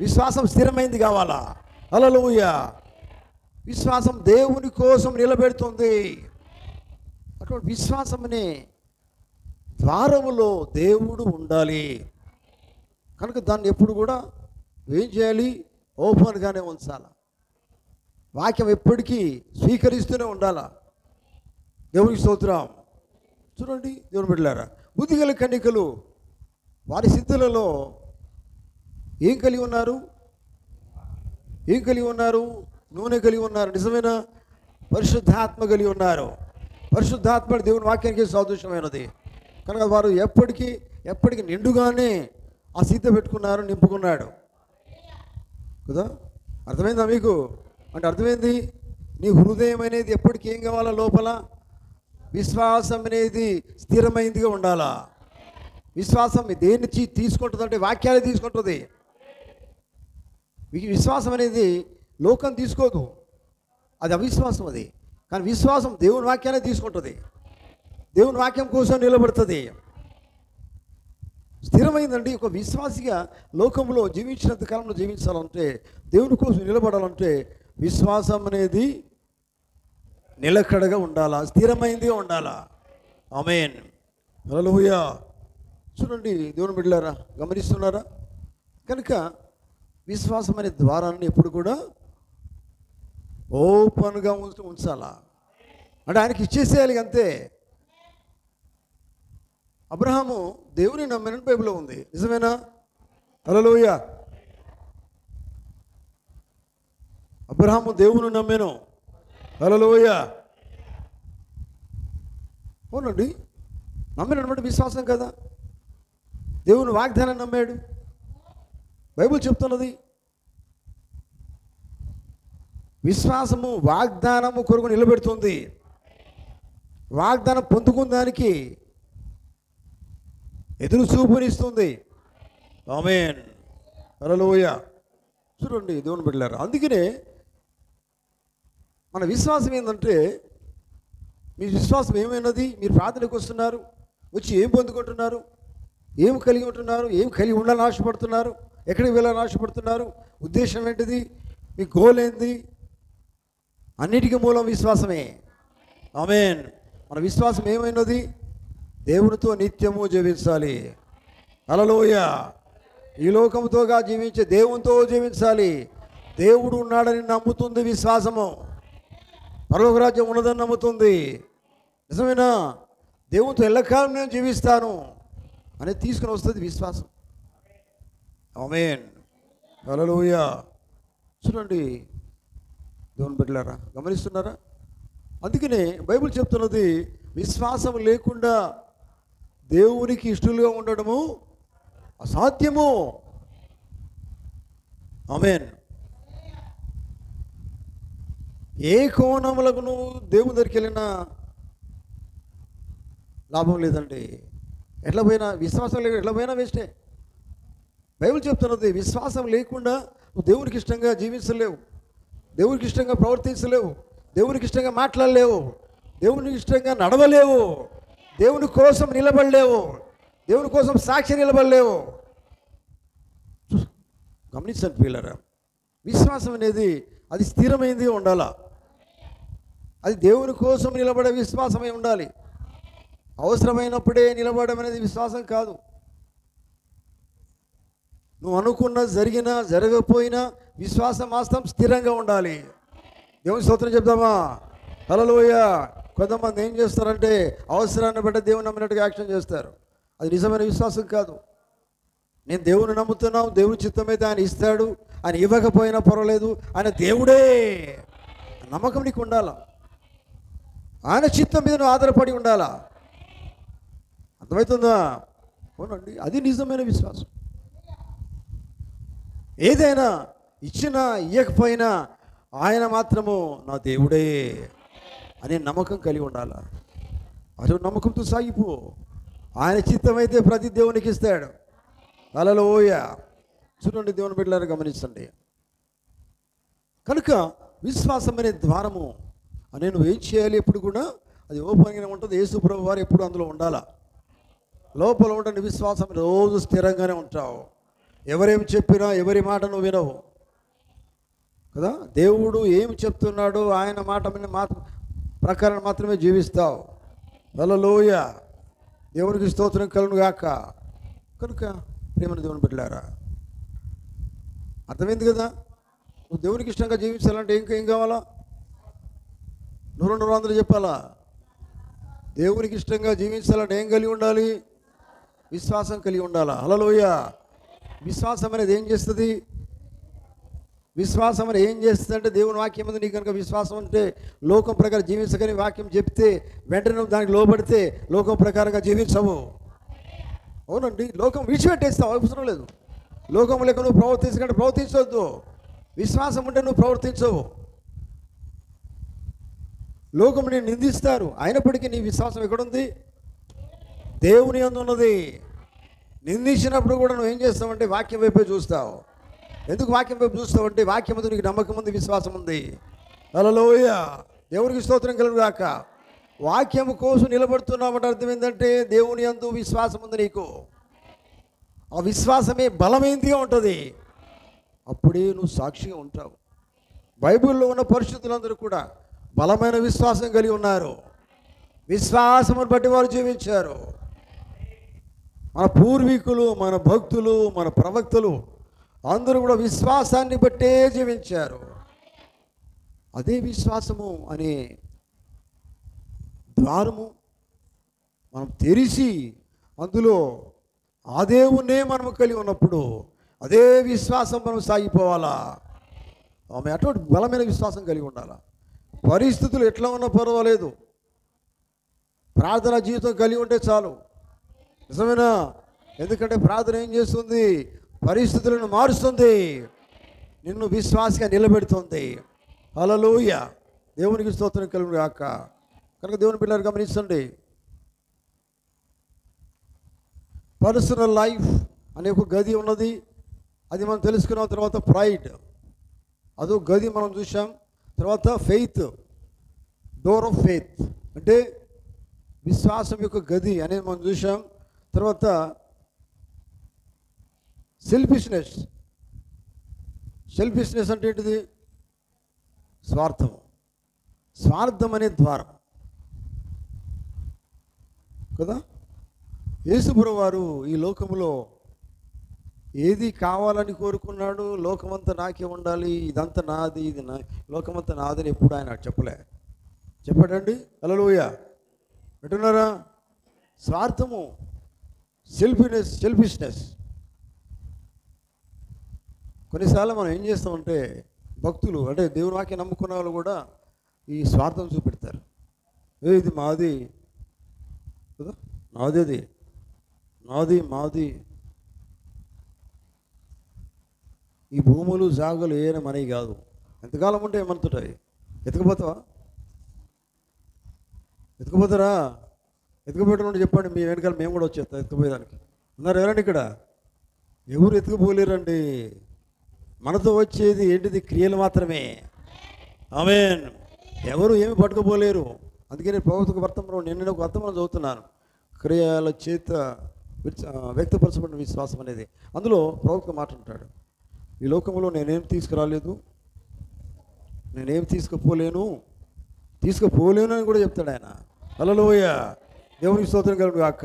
విశ్వాసం స్థిరమైంది కావాలా. హల్లెలూయా. విశ్వాసం దేవుని కోసం నిలబెడుతుంది. అటువంటి విశ్వాసం అనే ద్వారములో దేవుడు ఉండాలి కనుక దాన్ని ఎప్పుడు కూడా ఏం చేయాలి? ఓపెన్గానే ఉంచాలి. వాక్యం ఎప్పటికీ స్వీకరిస్తూనే ఉండాలా. దేవునికి స్తోత్రం. చూడండి దేవుని బిడ్డలారా, బుద్ధిగల కన్యకలు వారి సిద్ధులలో ఏం కలిగి ఉన్నారు? ఏం కలిగి ఉన్నారు? నూనె కలిగి ఉన్నారు. నిజమైన పరిశుద్ధాత్మ కలిగి ఉన్నారు. పరిశుద్ధాత్మ దేవుని వాక్యానికి సాదృశ్యమైనది కనుక వారు ఎప్పటికీ నిండుగానే ఆ సిద్ధ పెట్టుకున్నారు, నింపుకున్నాడు కదా. అర్థమైందా మీకు? అంటే అర్థమైంది, నీ హృదయం అనేది ఎప్పటికీ ఏం కావాలా? లోపల విశ్వాసం అనేది స్థిరమైందిగా ఉండాలా. విశ్వాసం దేన్ని తీసుకుంటుందంటే వాక్యాలే తీసుకుంటుంది. విశ్వాసం అనేది లోకం తీసుకోదు, అది అవిశ్వాసం. అది కానీ విశ్వాసం దేవుని వాక్యాన్ని తీసుకుంటుంది. దేవుని వాక్యం కోసం నిలబడుతుంది. స్థిరమైందండి. ఒక విశ్వాసిగా లోకంలో జీవించినంత కాలంలో జీవించాలంటే, దేవుని కోసం నిలబడాలంటే విశ్వాసం అనేది నిలకడగా ఉండాలా, స్థిరమైంది ఉండాలా. ఆమేన్. హల్లెలూయా. చూడండి దేవుని బిడ్డలారా, గమనిస్తున్నారా? కనుక విశ్వాసం అనే ద్వారాన్ని ఎప్పుడు కూడా ఓపెన్గా ఉంచాలా, అంటే ఆయనకి ఇచ్చేసేయాలి అంతే. అబ్రహాము దేవుని నమ్మినని బైబిల్లో ఉంది, నిజమేనా? హల్లెలూయా. అబ్రహాము దేవుని నమ్మెను. హల్లెలూయా. అవునండి, నమ్మినటువంటి విశ్వాసం కదా. దేవుని వాగ్దానం నమ్మాడు. బైబిల్ చెప్తున్నది విశ్వాసము వాగ్దానము కొరకు నిలబెడుతుంది. వాగ్దానం పొందుకున్న దానికి ఎదురు చూపునిస్తుంది. ఆమేన్. హల్లెలూయా. చూడండి దేవుని బిడ్డలారా, అందుకనే మన విశ్వాసం ఏంటంటే, మీ విశ్వాసం ఏమైనది? మీరు ప్రార్థనకు వస్తున్నారు, వచ్చి ఏం పొందుకుంటున్నారు, ఏం కలిగి ఉంటున్నారు, ఏం కలిగి ఉండాలని ఆశపడుతున్నారు, ఎక్కడికి వెళ్ళాలని ఆశపడుతున్నారు, ఉద్దేశం ఏంటిది, మీ గోల్ ఏంది? అన్నిటికీ మూలం విశ్వాసమే. ఆమేన్. మన విశ్వాసం ఏమైనది? దేవునితో నిత్యము జీవించాలి. హల్లెలూయా. ఈ లోకంతోగా జీవించే దేవునితో జీవించాలి. దేవుడు ఉన్నాడని నమ్ముతుంది విశ్వాసము. పరలోక రాజ్యం ఉన్నదని నమ్ముతుంది. నిజమేనా? దేవునితో ఎల్లకాలం నేను జీవిస్తాను అనేది తీసుకుని వస్తుంది విశ్వాసం. ఆమేన్. హల్లెలూయా. చూడండి దేవుని బిడ్డలారా, గమనిస్తున్నారా? అందుకనే బైబిల్ చెప్తున్నది విశ్వాసం లేకుండా దేవునికి ఇష్టలుగా ఉండడము అసాధ్యము. ఆమేన్. ఏ కోణములకు నువ్వు దేవుని దగ్గరికి వెళ్ళినా లాభం లేదండి. ఎట్లా పోయినా విశ్వాసం లేక ఎట్లా పోయినా వేస్టే. బైబిల్ చెప్తున్నది విశ్వాసం లేకుండా నువ్వు దేవునికి ఇష్టంగా జీవించలేవు, దేవునికి ఇష్టంగా ప్రవర్తించలేవు, దేవునికి ఇష్టంగా మాట్లాడలేవు, దేవునికి ఇష్టంగా నడవలేవు, దేవుని కోసం నిలబడలేవు, దేవుని కోసం సాక్షి నిలబడలేవు. గమనించండి పిల్లరా, విశ్వాసం అనేది అది స్థిరమైంది ఉండాలా. అది దేవుని కోసం నిలబడే విశ్వాసమై ఉండాలి. అవసరమైనప్పుడే నిలబడడం అనేది విశ్వాసం కాదు. నువ్వు అనుకున్న జరిగినా జరగకపోయినా విశ్వాసం మాత్రం స్థిరంగా ఉండాలి. దేవుని స్తోత్రం చెప్తామా? హల్లెలూయా. కొంతమంది ఏం చేస్తారంటే అవసరాన్ని బట్టి దేవుని నమ్మినట్టుగా యాక్షన్ చేస్తారు. అది నిజమైన విశ్వాసం కాదు. నేను దేవుని నమ్ముతున్నావు, దేవుని చిత్తమైతే ఆయన ఇస్తాడు, ఆయన ఇవ్వకపోయినా పర్వాలేదు, ఆయన దేవుడే నమ్మకం నీకు ఉండాలా. ఆయన చిత్తం మీద నువ్వు ఆధారపడి ఉండాలా. అర్థమవుతుందా? అవునండి, అది నిజమైన విశ్వాసం. ఏదైనా ఇచ్చినా ఇవ్వకపోయినా ఆయన మాత్రము నా దేవుడే అనే నమ్మకం కలిగి ఉండాలా. అటు నమ్మకంతో సాగిపో. ఆయన చిత్తమైతే ప్రతి దేవునికి ఇస్తాడు. హల్లెలూయా. చూడండి దేవుని బిడ్డలారా, గమనించండి. కనుక విశ్వాసం అనే ద్వారము అని నువ్వు ఏం చేయాలి? ఎప్పుడు కూడా అది ఓపెన్గా ఉంటుంది. యేసు ప్రభువు వారు ఎప్పుడు అందులో ఉండాలా. లోపల ఉండే విశ్వాసం రోజు స్థిరంగానే ఉంటావు. ఎవరేం చెప్పినా ఎవరి మాట నువ్వు వినవు కదా. దేవుడు ఏమి చెప్తున్నాడో ఆయన మాట ప్రకారం మాత్రమే జీవిస్తావు. హల్లెలూయా. దేవునికి స్తోత్రం కలుగును గాక. కనుక ప్రేమను దేవుని బిడ్డలారా, అర్థమైంది కదా. నువ్వు దేవునికి ఇష్టంగా జీవించాలంటే ఏం కావాలా? 100 చెప్పాలా? దేవునికి ఇష్టంగా జీవించాలంటే ఏం కలిగి ఉండాలి? విశ్వాసం కలిగి ఉండాలా. హల్లెలూయా. విశ్వాసం అనేది ఏం చేస్తుంది? విశ్వాసం అనేది ఏం చేస్తుంది అంటే, దేవుని వాక్యం మీద నీకు కనుక విశ్వాసం ఉంటే లోకం ప్రకారం జీవించగానే వాక్యం చెప్తే వెంటనే నువ్వు దానికి లోబడితే లోకం ప్రకారంగా జీవించవు. అవునండి, లోకం విడిచిపెట్టేస్తావు, అవసరం లేదు. లోకం లేక నువ్వు ప్రవర్తించకంటే ప్రవర్తించవద్దు. విశ్వాసం ఉంటే నువ్వు ప్రవర్తించవు. లోకం నేను నిందిస్తారు, అయినప్పటికీ నీ విశ్వాసం ఎక్కడుంది? దేవుని యందు ఉన్నది. నిందించినప్పుడు కూడా నువ్వు ఏం చేస్తావంటే వాక్యం వైపే చూస్తావు. ఎందుకు వాక్యం వైపు చూస్తావు అంటే వాక్యం మీద నీకు నమ్మకం ఉంది, విశ్వాసం ఉంది. హల్లెలూయా. దేవునికి స్తోత్రం కలుగును గాక. వాక్యం కోసం నిలబడుతున్నామంటే అర్థం ఏంటంటే దేవుని యందు విశ్వాసం ఉంది నీకు. ఆ విశ్వాసమే బలమైనదిగా ఉంటుంది. అప్పుడే నువ్వు సాక్షిగా ఉంటావు. బైబిల్లో ఉన్న పరిశుద్ధులందరూ కూడా బలమైన విశ్వాసం కలిగి ఉన్నారు. విశ్వాసమును బట్టి వారు జీవించారు. మన పూర్వీకులు, మన భక్తులు, మన ప్రవక్తలు అందరూ కూడా విశ్వాసాన్ని బట్టే జీవించారు. అదే విశ్వాసము అనే ద్వారము మనం తెరిచి అందులో ఆ దేవుణ్ణే మనం కలిగి ఉన్నప్పుడు అదే విశ్వాసం మనం సాగిపోవాలా. ఆమె అటువంటి బలమైన విశ్వాసం కలిగి ఉండాలా. పరిస్థితులు ఎట్లా ఉన్నా పర్వాలేదు, ప్రార్థన జీవితం కలిగి ఉంటే చాలు. నిజమేనా? ఎందుకంటే ప్రార్థన ఏం చేస్తుంది? పరిస్థితులను మారుస్తుంది, నిన్ను విశ్వాసంగా నిలబెడుతుంది. హల్లెలూయా, దేవునికి స్తోత్రం కలుగును గాక. కనుక దేవుని పిల్లలు గమనించండి, పర్సనల్ లైఫ్ అనే ఒక గది ఉన్నది. అది మనం తెలుసుకున్న తర్వాత ప్రైడ్, అదో గది మనం చూసాం. తర్వాత ఫెయిత్, డోర్ ఆఫ్ ఫెయిత్ అంటే విశ్వాసం యొక్క గది అనేది మనం చూసాం. తర్వాత సెల్ఫిష్నెస్. సెల్ఫిష్నెస్ అంటే ఏంటిది? స్వార్థం. స్వార్థం అనే ద్వారం కదా. యేసుప్రభువు వారు ఈ లోకంలో ఏది కావాలని కోరుకున్నాడు? లోకమంతా నాకే ఉండాలి, ఇదంతా నాది, ఇది నా లోకమంతా నాదని ఎప్పుడు ఆయన చెప్పలే. చెప్పాడండి? హల్లెలూయా. వింటున్నారా? స్వార్థము, సెల్ఫిష్నెస్. కొన్నిసార్లు మనం ఏం చేస్తామంటే, భక్తులు అంటే దేవుని వాక్యం నమ్ముకున్న వాళ్ళు కూడా ఈ స్వార్థం చూపెడతారు. ఇది మాది కదా, నాది, నాది మాది, ఈ భూములు జాగులు ఏమైనా మనవి కాదు. ఎంతకాలం ఉంటే ఏమంటుంటాయి? ఎత్తుకుపోతావా? ఎత్తుకుపోతారా? ఎత్తుకుపోయేటప్పుడు చెప్పండి, మీ వెనకాల మేము కూడా వచ్చేస్తాం ఎత్తుకుపోయేదానికి. ఉన్నారు ఎవరండి ఇక్కడ? ఎవరు ఎత్తుకుపోలేరండి. మనతో వచ్చేది ఏంటిది? క్రియలు మాత్రమే. ఆమేన్. ఎవరు ఏమి పట్టుకుపోలేరు. అందుకే నేను ప్రవక్తకు వర్తమానం, నేను ఒక వర్తమానం చదువుతున్నాను, క్రియల చేత వ్యక్తపరచబడిన విశ్వాసం అనేది. అందులో ప్రవక్త మాట ఉంటాడు, ఈ లోకంలో నేనేం తీసుకురాలేదు, నేనేం తీసుకుపోలేను అని కూడా చెప్తాడు ఆయన. హల్లెలూయా, దేవునికి స్తోత్రం కలుగును గాక.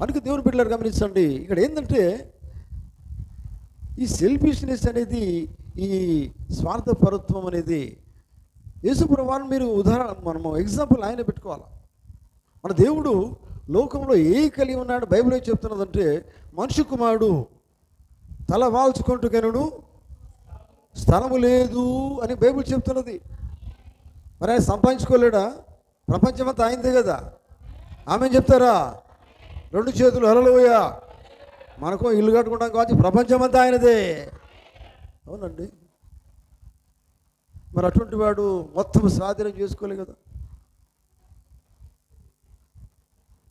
అందుకే దేవుని బిడ్డలారు గమనించండి, ఇక్కడ ఏంటంటే ఈ సెల్ఫిష్నెస్ అనేది, ఈ స్వార్థపరత్వం అనేది, యేసుప్రభువు వారిని మీరు ఉదాహరణ, మనము ఎగ్జాంపుల్ ఆయన పెట్టుకోవాలి. మన దేవుడు లోకంలో ఏ కలిగి ఉన్నాడు? బైబిల్ ఏం చెప్తున్నదంటే, మనుష్య కుమారుడు తల వాల్చుకుంటూ కనుడు స్థలము లేదు అని బైబిల్ చెప్తున్నది. మరి ఆయన సంపాదించుకోలేడా? ప్రపంచమంతా అయిందే కదా. ఆమె చెప్తారా? రెండు చేతులు హల్లెలూయా. మనకు ఇల్లు కట్టుకుంటాం కావచ్చు, ప్రపంచమంతా ఆయనదే. అవునండి. మరి అటువంటి వాడు మొత్తం స్వాధీనం చేసుకోలే కదా.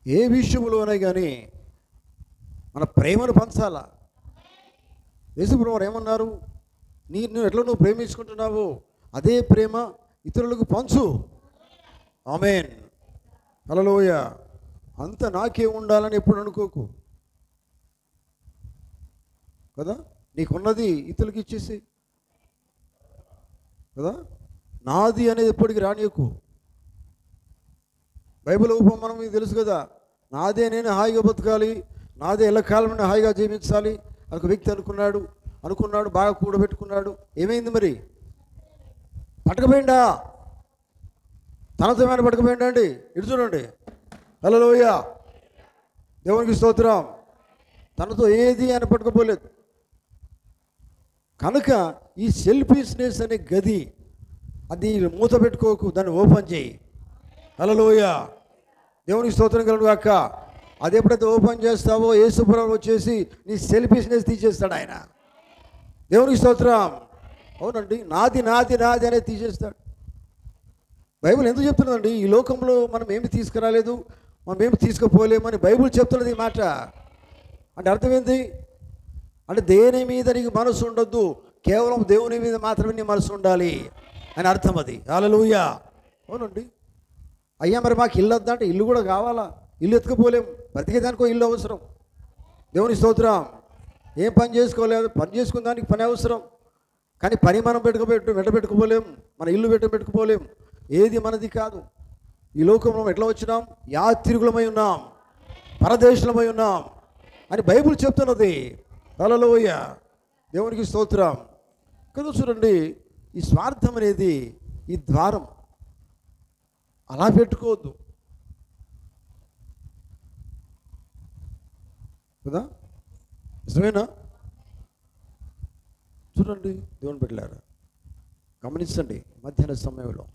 ఏ విషయంలోనే కానీ మన ప్రేమను పంచాలా. యేసుప్రభువు వారు ఏమన్నారు? నువ్వు ఎట్లా నువ్వు ప్రేమించుకుంటున్నావు అదే ప్రేమ ఇతరులకు పంచు. ఆమేన్, హల్లెలూయా. అంత నాకే ఉండాలని ఎప్పుడు అనుకోకు కదా. నీకున్నది ఇతరులకు ఇచ్చేసి కదా. నాది అనేది ఎప్పటికీ రానియకు. బైబిల్ ఉపమానం మీకు తెలుసు కదా, నాదే నేను హాయిగా బతకాలి, నాదే ఎల్లకాలం హాయిగా జీవించాలి అని ఒక వ్యక్తి అనుకున్నాడు, బాగా కూడబెట్టుకున్నాడు. ఏమైంది మరి? పట్టకపోయిందా? తనతో ఏమైనా పట్టకపోయిందా అండి? ఇటు చూడండి. హల్లెలూయా, దేవునికి స్తోత్రం. తనతో ఏది ఆయన పట్టుకపోలేదు. కనుక ఈ సెల్ఫిష్నెస్ అనే గది, అది మూత పెట్టుకోకు, దాన్ని ఓపెన్ చేయి. హల్లెలూయా, దేవునికి స్తోత్రం కలుగును గాక. అది ఎప్పుడైతే ఓపెన్ చేస్తావో యేసుప్రభువు వచ్చేసి నీ సెల్ఫిష్నెస్ తీసేస్తాడు ఆయన. దేవునికి స్తోత్రం. అవునండి, నాది అనేది తీసేస్తాడు. బైబిల్ ఎందుకు చెప్తున్నదండి? ఈ లోకంలో మనం ఏమి తీసుకురాలేదు, మనం ఏమి తీసుకుపోలేమని బైబిల్ చెప్తున్నది ఈ మాట. అంటే అర్థం ఏంటి? అంటే దేని మీద నీకు మనసు ఉండొద్దు, కేవలం దేవుని మీద మాత్రమే నీ మనసు ఉండాలి అని అర్థం. అది హల్లెలూయా. అవునండి, అయ్యా మరి మాకు ఇల్లు వద్దంటే ఇల్లు కూడా కావాలా, ఇల్లు ఎత్తుకుపోలేము, బ్రతికేదానికో ఇల్లు అవసరం. దేవుని స్తోత్రం. ఏం పని చేసుకోలేదు, పని చేసుకునే దానికి పని అవసరం, కానీ పని మనం వెంటబెట్టుకోలేము, మన ఇల్లు పెట్టుకోలేము, ఏది మనది కాదు. ఈ లోకంలో ఎట్లా వచ్చినాం? యాత్రికులమై ఉన్నాం, పరదేశులమై ఉన్నాం అని బైబిల్ చెప్తున్నది. హల్లెలూయా, దేవునికి స్తోత్రం. కదా చూడండి, ఈ స్వార్థం అనేది ఈ ద్వారం అలా పెట్టుకోవద్దు కదా, నిజమేనా? చూడండి దేవుని బిడ్డలారా, గమనించండి. మధ్యాహ్న సమయంలో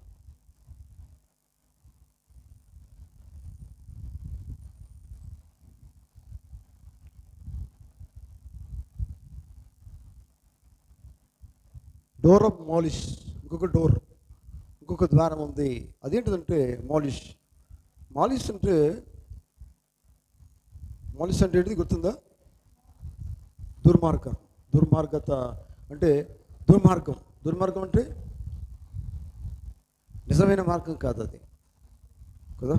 డోర్ ఆఫ్ మాలిష్, ఇంకొక ద్వారం ఉంది. అదేంటిదంటే మాలిష్. మాలిష్ అంటే ఏంటిది గుర్తుందా? దుర్మార్గత అంటే దుర్మార్గం అంటే నిజమైన మార్గం కాదు అది కదా.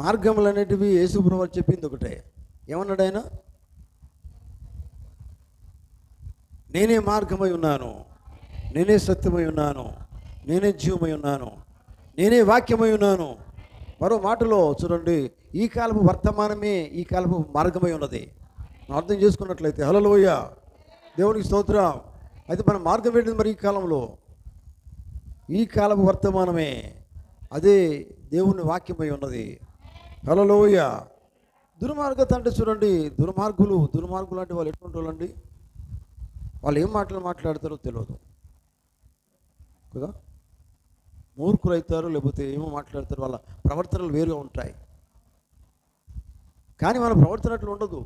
మార్గములు అనేటివి యేసుప్రభువు చెప్పింది ఒకటే. ఏమన్నాడు ఆయన? నేనే మార్గమై ఉన్నాను, నేనే సత్యమై ఉన్నాను, నేనే జీవమై ఉన్నాను, నేనే వాక్యమై ఉన్నాను. మరో మాటలో చూడండి, ఈ కాలపు వర్తమానమే ఈ కాలపు మార్గమై ఉన్నది. అర్థం చేసుకున్నట్లయితే హల్లెలూయా, దేవునికి స్తోత్రం. అయితే మన మార్గం ఏంటిది మరి? ఈ కాలపు వర్తమానమే, అదే దేవుని వాక్యమై ఉన్నది. హల్లెలూయా. దుర్మార్గత అంటే చూడండి, దుర్మార్గులు అంటే వాళ్ళు ఎటువంటి వాళ్ళండి? వాళ్ళు ఏం మాట్లాడతారో తెలియదు కదా. మూర్ఖులు అవుతారు, లేకపోతే ఏమో మాట్లాడతారు, వాళ్ళ ప్రవర్తనలు వేరుగా ఉంటాయి. కానీ మన ప్రవర్తన అట్లా ఉండదు.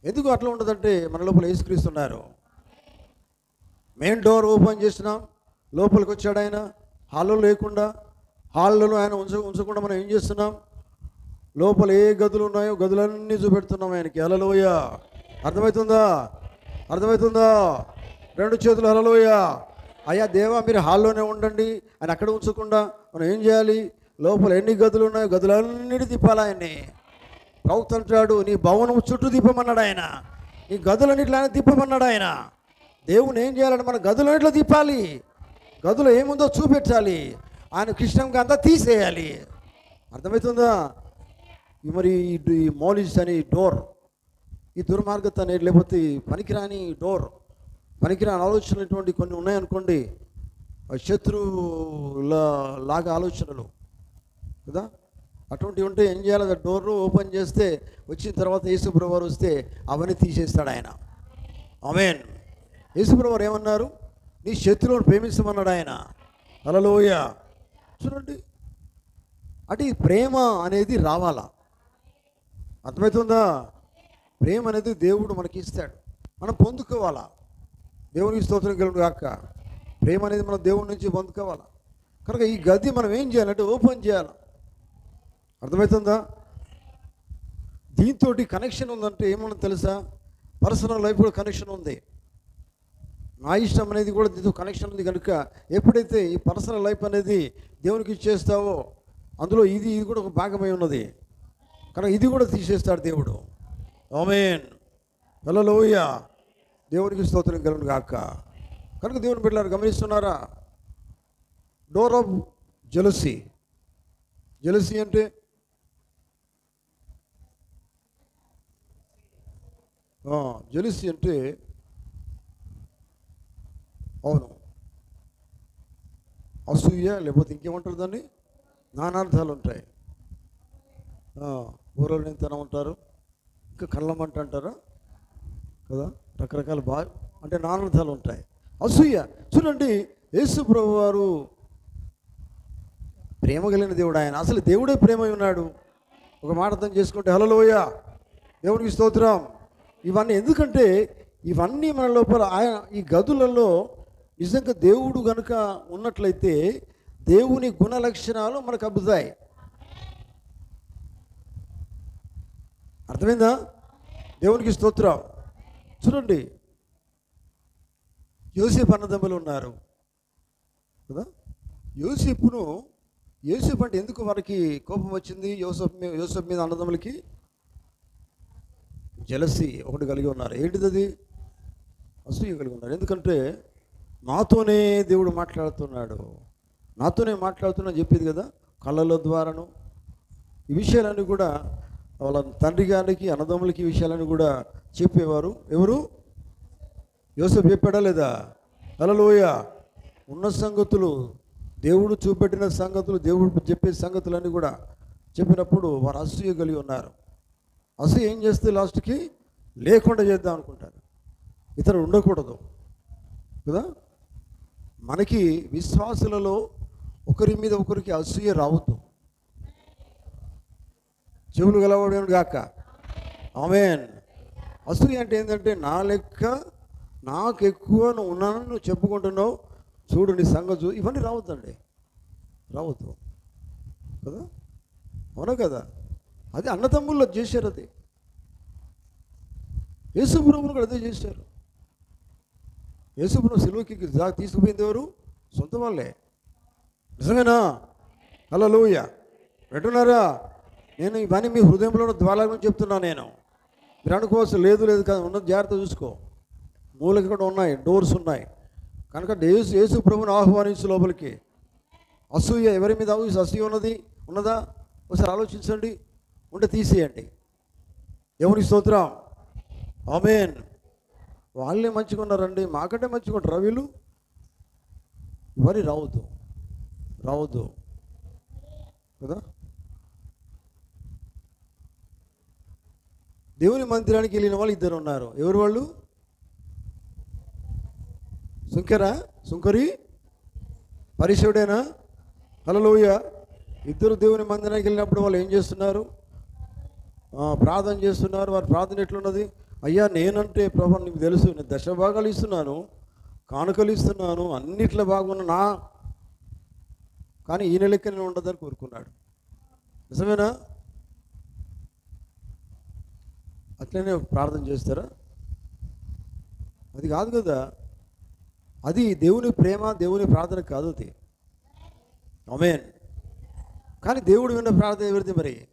ఎందుకు అట్లా ఉండదంటే మన లోపల యేసుక్రీస్తున్నారు. మెయిన్ డోర్ ఓపెన్ చేసినాం, లోపలికి వచ్చాడు ఆయన. హాల్లో ఆయన ఉంచకుండా మనం ఏం చేస్తున్నాం? లోపల ఏ గదులు ఉన్నాయో గదులన్నీ చూపెడుతున్నాం ఆయనకి. హల్లెలూయా. అర్థమవుతుందా? రెండు చేతులు హల్లెలూయా. అయ్యా దేవా, మీరు హాల్లోనే ఉండండి అని అక్కడ ఉంచకుండా మనం ఏం చేయాలి? లోపల ఎన్ని గదులు ఉన్నాయో గదులన్నిటి తిప్పాలి ఆయన్ని. ప్రవక్త అంటాడు, నీ భవనం చుట్టూ తిప్పమన్నాడు ఆయన, నీ గదులన్నిట్లో ఆయన తిప్పమన్నాడు ఆయన. దేవుని ఏం చేయాలంటే మన గదులన్నిట్లో తిప్పాలి, గదులో ఏముందో చూపెట్టాలి, ఆయన కృష్ణంగా అంతా తీసేయాలి. అర్థమవుతుందా? మరి ఈ మౌలిస్ అని డోర్, ఈ దుర్మార్గత అనేది, లేకపోతే పనికిరాని డోర్, పనికిరాని ఆలోచనలు కొన్ని ఉన్నాయనుకోండి, లాగా ఆలోచనలు కదా, అటువంటివి ఉంటే ఏం చేయాలి? డోర్ ఓపెన్ చేస్తే వచ్చిన తర్వాత యేసుప్రభువు వారు వస్తే అవన్నీ తీసేస్తాడు ఆయన. ఆమేన్. యేసుప్రభువు వారు ఏమన్నారు? నీ శత్రువులను ప్రేమించమన్నాడు ఆయన. హల్లెలూయా. చూడండి, అంటే ప్రేమ అనేది రావాలా. అర్థమవుతుందా? ప్రేమ అనేది దేవుడు మనకి ఇస్తాడు, మనం పొందుకోవాలా. దేవునికి స్తోత్రం కలుగును గాక. ప్రేమ అనేది మనం దేవుడి నుంచి పొందుకోవాలా. కనుక ఈ గది మనం ఏం చేయాలంటే ఓపెన్ చేయాలి. అర్థమవుతుందా? దీంతో కనెక్షన్ ఉందంటే ఏమన్నా తెలుసా? పర్సనల్ లైఫ్ కూడా కనెక్షన్ ఉంది. నా ఇష్టం అనేది కూడా దీంతో కనెక్షన్ ఉంది. కనుక ఎప్పుడైతే ఈ పర్సనల్ లైఫ్ అనేది దేవునికి ఇచ్చేస్తావో అందులో ఇది కూడా ఒక భాగమై ఉన్నది. కనుక ఇది కూడా తీసేస్తాడు దేవుడు. ఆమేన్. హల్లెలూయా. దేవునికి స్తోత్రం కలుగును గాక. కనుక దేవుని బిడ్డలారా, గమనిస్తున్నారా? డోర్ ఆఫ్ జెలసీ అంటే జెలసీ అంటే అవును అసూయ, లేకపోతే ఇంకేమంటారు దాన్ని? నానార్థాలు ఉంటాయి. ఊరలేనితనం ఉంటారు, ఇంకా కళ్ళమంట అంటారా కదా, రకరకాల అంటే నానార్థాలు ఉంటాయి. అసూయ. చూడండి, యేసు ప్రభువు వారు ప్రేమ కలిగిన దేవుడు ఆయన. అసలు దేవుడే ప్రేమై ఉన్నాడు. ఒక మాట అర్థం చేసుకుంటే హల్లెలూయా, దేవునికి స్తోత్రం. ఇవన్నీ ఎందుకంటే ఇవన్నీ మన లోపల ఆయన ఈ గదులలో నిజంగా దేవుడు కనుక ఉన్నట్లయితే దేవుని గుణ లక్షణాలు మనకు అబ్బుతాయి. అర్థమైందా? దేవునికి స్తోత్రం. చూడండి, యోసేపు అన్నదమ్ములు ఉన్నారు కదా, యోసేపు అంటే ఎందుకు వారికి కోపం వచ్చింది? యోసేపు మీద అన్నదమ్ములకి జెలసీ ఒకటి కలిగి ఉన్నారు. ఏంటిది అది? అసూయ కలిగి ఉన్నారు. ఎందుకంటే నాతోనే దేవుడు మాట్లాడుతున్నాడు, నాతోనే మాట్లాడుతున్నా చెప్పేది కదా, కళ్ళల ద్వారాను. ఈ విషయాలన్నీ కూడా వాళ్ళ తండ్రి గారికి అన్నదమ్ములకి ఈ విషయాలన్నీ కూడా చెప్పేవారు. ఎవరు? యోసేపు చెప్పాడా లేదా? హల్లెలూయా. ఉన్న సంగతులు, దేవుడు చూపెట్టిన సంగతులు, దేవుడు చెప్పే సంగతులన్నీ కూడా చెప్పినప్పుడు వారు అసూయ కలిగి ఉన్నారు. అసూయ ఏం చేస్తే లాస్ట్కి లేకుండా చేద్దాం అనుకుంటారు. ఇతరులు ఉండకూడదు కదా. మనకి విశ్వాసులలో ఒకరి మీద ఒకరికి అసూయ రావద్దు. చెవులు గలవాడు గాక ఆమేన్. అసూయ అంటే ఏంటంటే నా లెక్క నాకు ఎక్కువ నువ్వు ఉన్నానని నువ్వు చెప్పుకుంటున్నావు, చూడు నీ సంగతి, ఇవన్నీ రావద్దండి, రావద్దు కదా. అవునా కదా? అది అన్నదమ్ముల్లో చేశారు. అది యేసు ప్రభువును కూడా అదే చేశారు. యేసు ప్రభు సిలువకి తీసుకుపోయింది ఎవరు? సొంత వాళ్ళే. నిజమేనా? హల్లెలూయా. వింటున్నారా? నేను ఇవన్నీ మీ హృదయంలో ద్వారాల గురించి చెప్తున్నా. నేను మీరు అనుకోవచ్చు లేదు కదా, ఉన్నది జాగ్రత్త చూసుకో. మూలకి కూడా ఉన్నాయి, డోర్స్ ఉన్నాయి కనుక యేసు ప్రభువుని ఆహ్వానించు లోపలికి. అసూయ ఎవరి మీద అసూయ ఉన్నదా? ఒకసారి ఆలోచించండి. ఉంటే తీసేయండి. ఎవరి స్తోత్రం, ఆమేన్. వాళ్ళే మంచిగా ఉన్నారండి, మాకంటే మంచిగా ఉంటారు వీళ్ళు. ఇవన్నీ రావద్దు కదా. దేవుని మందిరానికి వెళ్ళిన వాళ్ళు ఇద్దరు ఉన్నారు. ఎవరు వాళ్ళు? సుంకరి పరిశుడేనా? హల్లెలూయా. ఇద్దరు దేవుని మందిరానికి వెళ్ళినప్పుడు వాళ్ళు ఏం చేస్తున్నారు? ప్రార్థన చేస్తున్నారు. వారి ప్రార్థన ఎట్లున్నది? అయ్యా నేనంటే ప్రభు నీకు తెలుసు, నేను దశభాగాలు ఇస్తున్నాను, కానుకలు ఇస్తున్నాను, అన్నిట్లో బాగున్నా, కానీ ఈయన లెక్క నేను ఉండదని కోరుకున్నాడు. నిజమేనా? అట్లనే ప్రార్థన చేస్తారా? అది కాదు కదా. అది దేవుని ప్రేమ, దేవుని ప్రార్థన కాదు అది. ఆమేన్. కానీ దేవుడు విన్న ప్రార్థన ఎవరిది మరి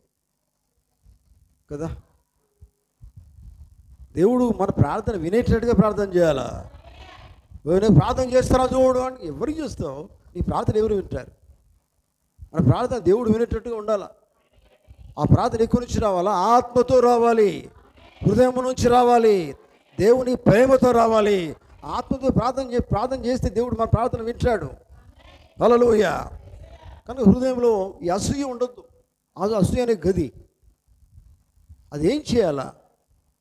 కదా. దేవుడు మన ప్రార్థన వినేటట్టుగా ప్రార్థన చేయాలా? ప్రార్థన చేస్తారా చూడు అని ఎవరికి చేస్తావు? నీ ప్రార్థన ఎవరు వింటారు? మన ప్రార్థన దేవుడు వినేటట్టుగా ఉండాలా. ఆ ప్రార్థన ఎక్కువ నుంచి రావాలా? ఆత్మతో రావాలి, హృదయం నుంచి రావాలి, దేవుని ప్రేమతో రావాలి. ఆత్మతో ప్రార్థన చేస్తే దేవుడు మన ప్రార్థన వింటాడు. హల్లెలూయా. కనుక హృదయంలో ఈ అసూయ ఉండొద్దు. అది అసూయ అనే గది. అది ఏం చేయాలా?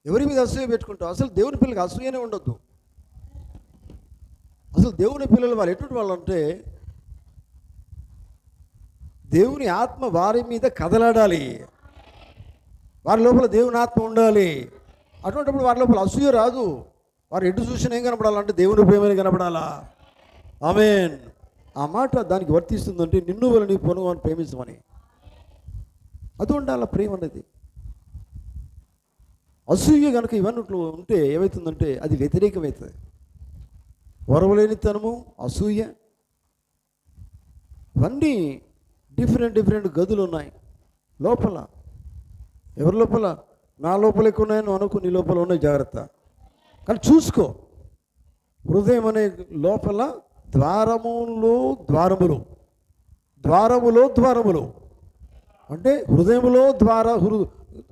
ఎవరి మీద అసూయ పెట్టుకుంటావు? అసలు దేవుని పిల్లలకి అసూయనే ఉండొద్దు. అసలు దేవుని పిల్లలు వాళ్ళు ఎటువంటి వాళ్ళు అంటే, దేవుని ఆత్మ వారి మీద కదలాడాలి, వారి లోపల దేవుని ఆత్మ ఉండాలి. అటువంటిప్పుడు వారి లోపల అసూయ రాదు. వారు ఎటు చూసినా ఏం కనపడాలంటే దేవుని ప్రేమని కనపడాలా. ఆమేన్. ఆ మాట దానికి వర్తిస్తుందంటే నిన్ను వల్ల నీ పొరుగు వారిని ప్రేమించమని. అది ఉండాల ప్రేమ అనేది. అసూయ కనుక ఇవన్నీ ఉంటే ఏమవుతుందంటే అది వ్యతిరేకమవుతుంది. వరవలేనితనము, అసూయ, ఇవన్నీ డిఫరెంట్ గదులు ఉన్నాయి లోపల. ఎవరి లోపల? నా లోపల ఎక్కువ ఉన్నాయని అనుకో, నీ లోపల ఉన్నాయి, జాగ్రత్త. కానీ చూసుకో. హృదయం అనే లోపల ద్వారములో అంటే హృదయంలో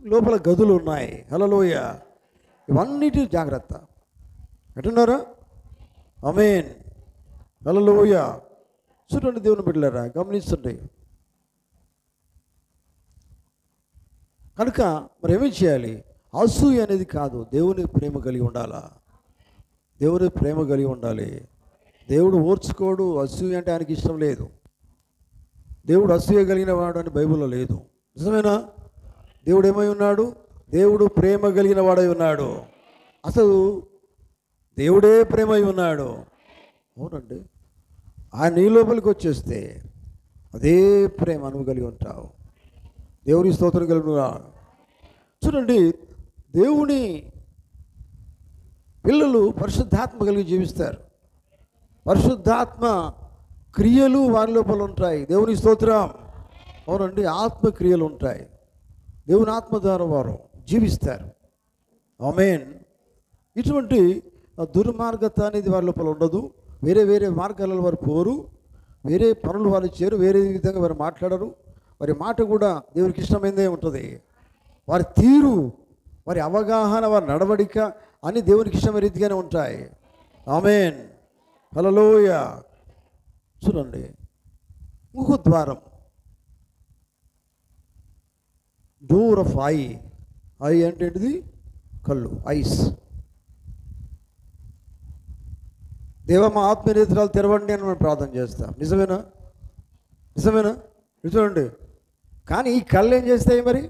లోపల గదులు ఉన్నాయి. హల్లెలూయా. ఇవన్నిటి జాగ్రత్త. ఎట్టున్నారా? ఆమేన్. హల్లెలూయా. చూడండి దేవుని బిడ్డలారా, గమనించండి. కనుక మరి ఏమేం చేయాలి? అసూయ అనేది కాదు, దేవుని ప్రేమ కలిగి ఉండాలా. దేవుని ప్రేమ కలిగి ఉండాలి. దేవుడు ఓర్చుకోడు. అసూయ అంటే ఆయనకి ఇష్టం లేదు. దేవుడు అసూయ కలిగిన వాడు అని బైబిల్లో లేదు. నిజమేనా? దేవుడు ఏమై ఉన్నాడు? దేవుడు ప్రేమ కలిగిన వాడై ఉన్నాడు. అసలు దేవుడే ప్రేమ అయి ఉన్నాడు. అవునండి. ఆయన నీ లోపలికి వచ్చేస్తే అదే ప్రేమ నువ్వు కలిగి ఉంటావు. దేవుని స్తోత్రం కలుగునుగా. చూడండి, దేవుని పిల్లలు పరిశుద్ధాత్మ కలిగి జీవిస్తారు. పరిశుద్ధాత్మ క్రియలు వారి లోపల ఉంటాయి. దేవుని స్తోత్రం. అవునండి, ఆత్మక్రియలు ఉంటాయి. దేవుని ఆత్మ ద్వారా వారు జీవిస్తారు. ఆమేన్. ఇటువంటి దుర్మార్గత అనేది వారి లోపల ఉండదు. వేరే వేరే మార్గాలలో వారు పోరు, వేరే పనులు వారు చేయరు, వేరే విధంగా వారు మాట్లాడరు. వారి మాట కూడా దేవునికి ఇష్టమైందే ఉంటుంది. వారి తీరు, వారి అవగాహన, వారి నడవడిక అన్ని దేవునికి ఇష్టమైన రీతిగానే ఉంటాయి. ఆమేన్. హల్లెలూయా. చూడండి, ముఖ ద్వారం, డోర్ ఆఫ్ ఐ. ఐ అంటే ఏంటిది? కళ్ళు, ఐస్. దేవ మా ఆత్మనేత్రాలు తెరవండి అని మనం ప్రార్థన చేస్తాం. నిజమేనా? నిజమేనా? చూడండి, కానీ ఈ కళ్ళు ఏం చేస్తాయి మరి?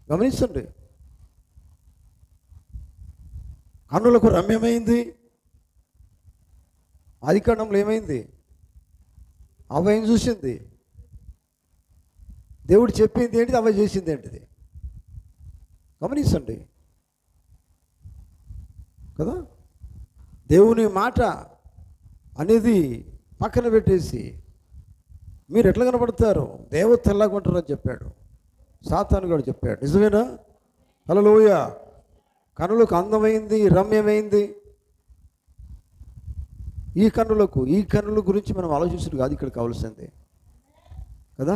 గమనించండి. కన్నులకు రమ్యమైంది. ఆదికాండంలో ఏమైంది? అవ్వ ఏం చూసింది? దేవుడు చెప్పింది ఏంటిది? అవ్వ చేసింది ఏంటిది? గమనించండి కదా. దేవుని మాట అనేది పక్కన పెట్టేసి మీరు ఎట్లా కనబడతారు? దేవత ఎలాగ ఉంటారని చెప్పాడు, సాతాను కూడా చెప్పాడు. నిజమేనా? హల్లెలూయా. కన్నులకు అందమైంది, రమ్యమైంది. ఈ కన్నుల గురించి మనం ఆలోచించడం కాదు ఇక్కడ కావాల్సింది కదా.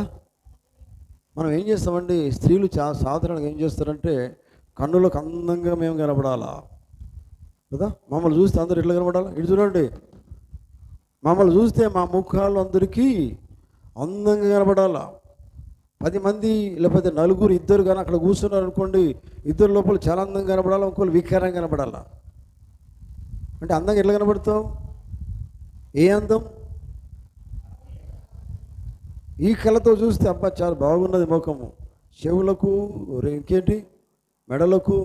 మనం ఏం చేస్తామండి? స్త్రీలు సాధారణంగా ఏం చేస్తారంటే కన్నులకు అందంగా మేము కనబడాలా కదా. మమ్మల్ని చూస్తే అందరూ ఎట్లా కనబడాలా? ఇటు చూడండి, మమ్మల్ని చూస్తే మా ముఖాలు అందరికీ అందంగా కనబడాలా. 10 మంది లేకపోతే నలుగురు, ఇద్దరు కానీ అక్కడ కూర్చున్నారు అనుకోండి, ఇద్దరు లోపల చాలా అందంగా కనబడాలా, ఇంకోళ్ళు వికారంగా కనబడాలా. అంటే అందంగా ఎట్లా కనబడతావు? ఏ అందం? ఈ కళ్ళతో చూస్తే అబ్బా చాలా బాగున్నది ముఖము, చెవులకు ఇంకేంటి మెడలకు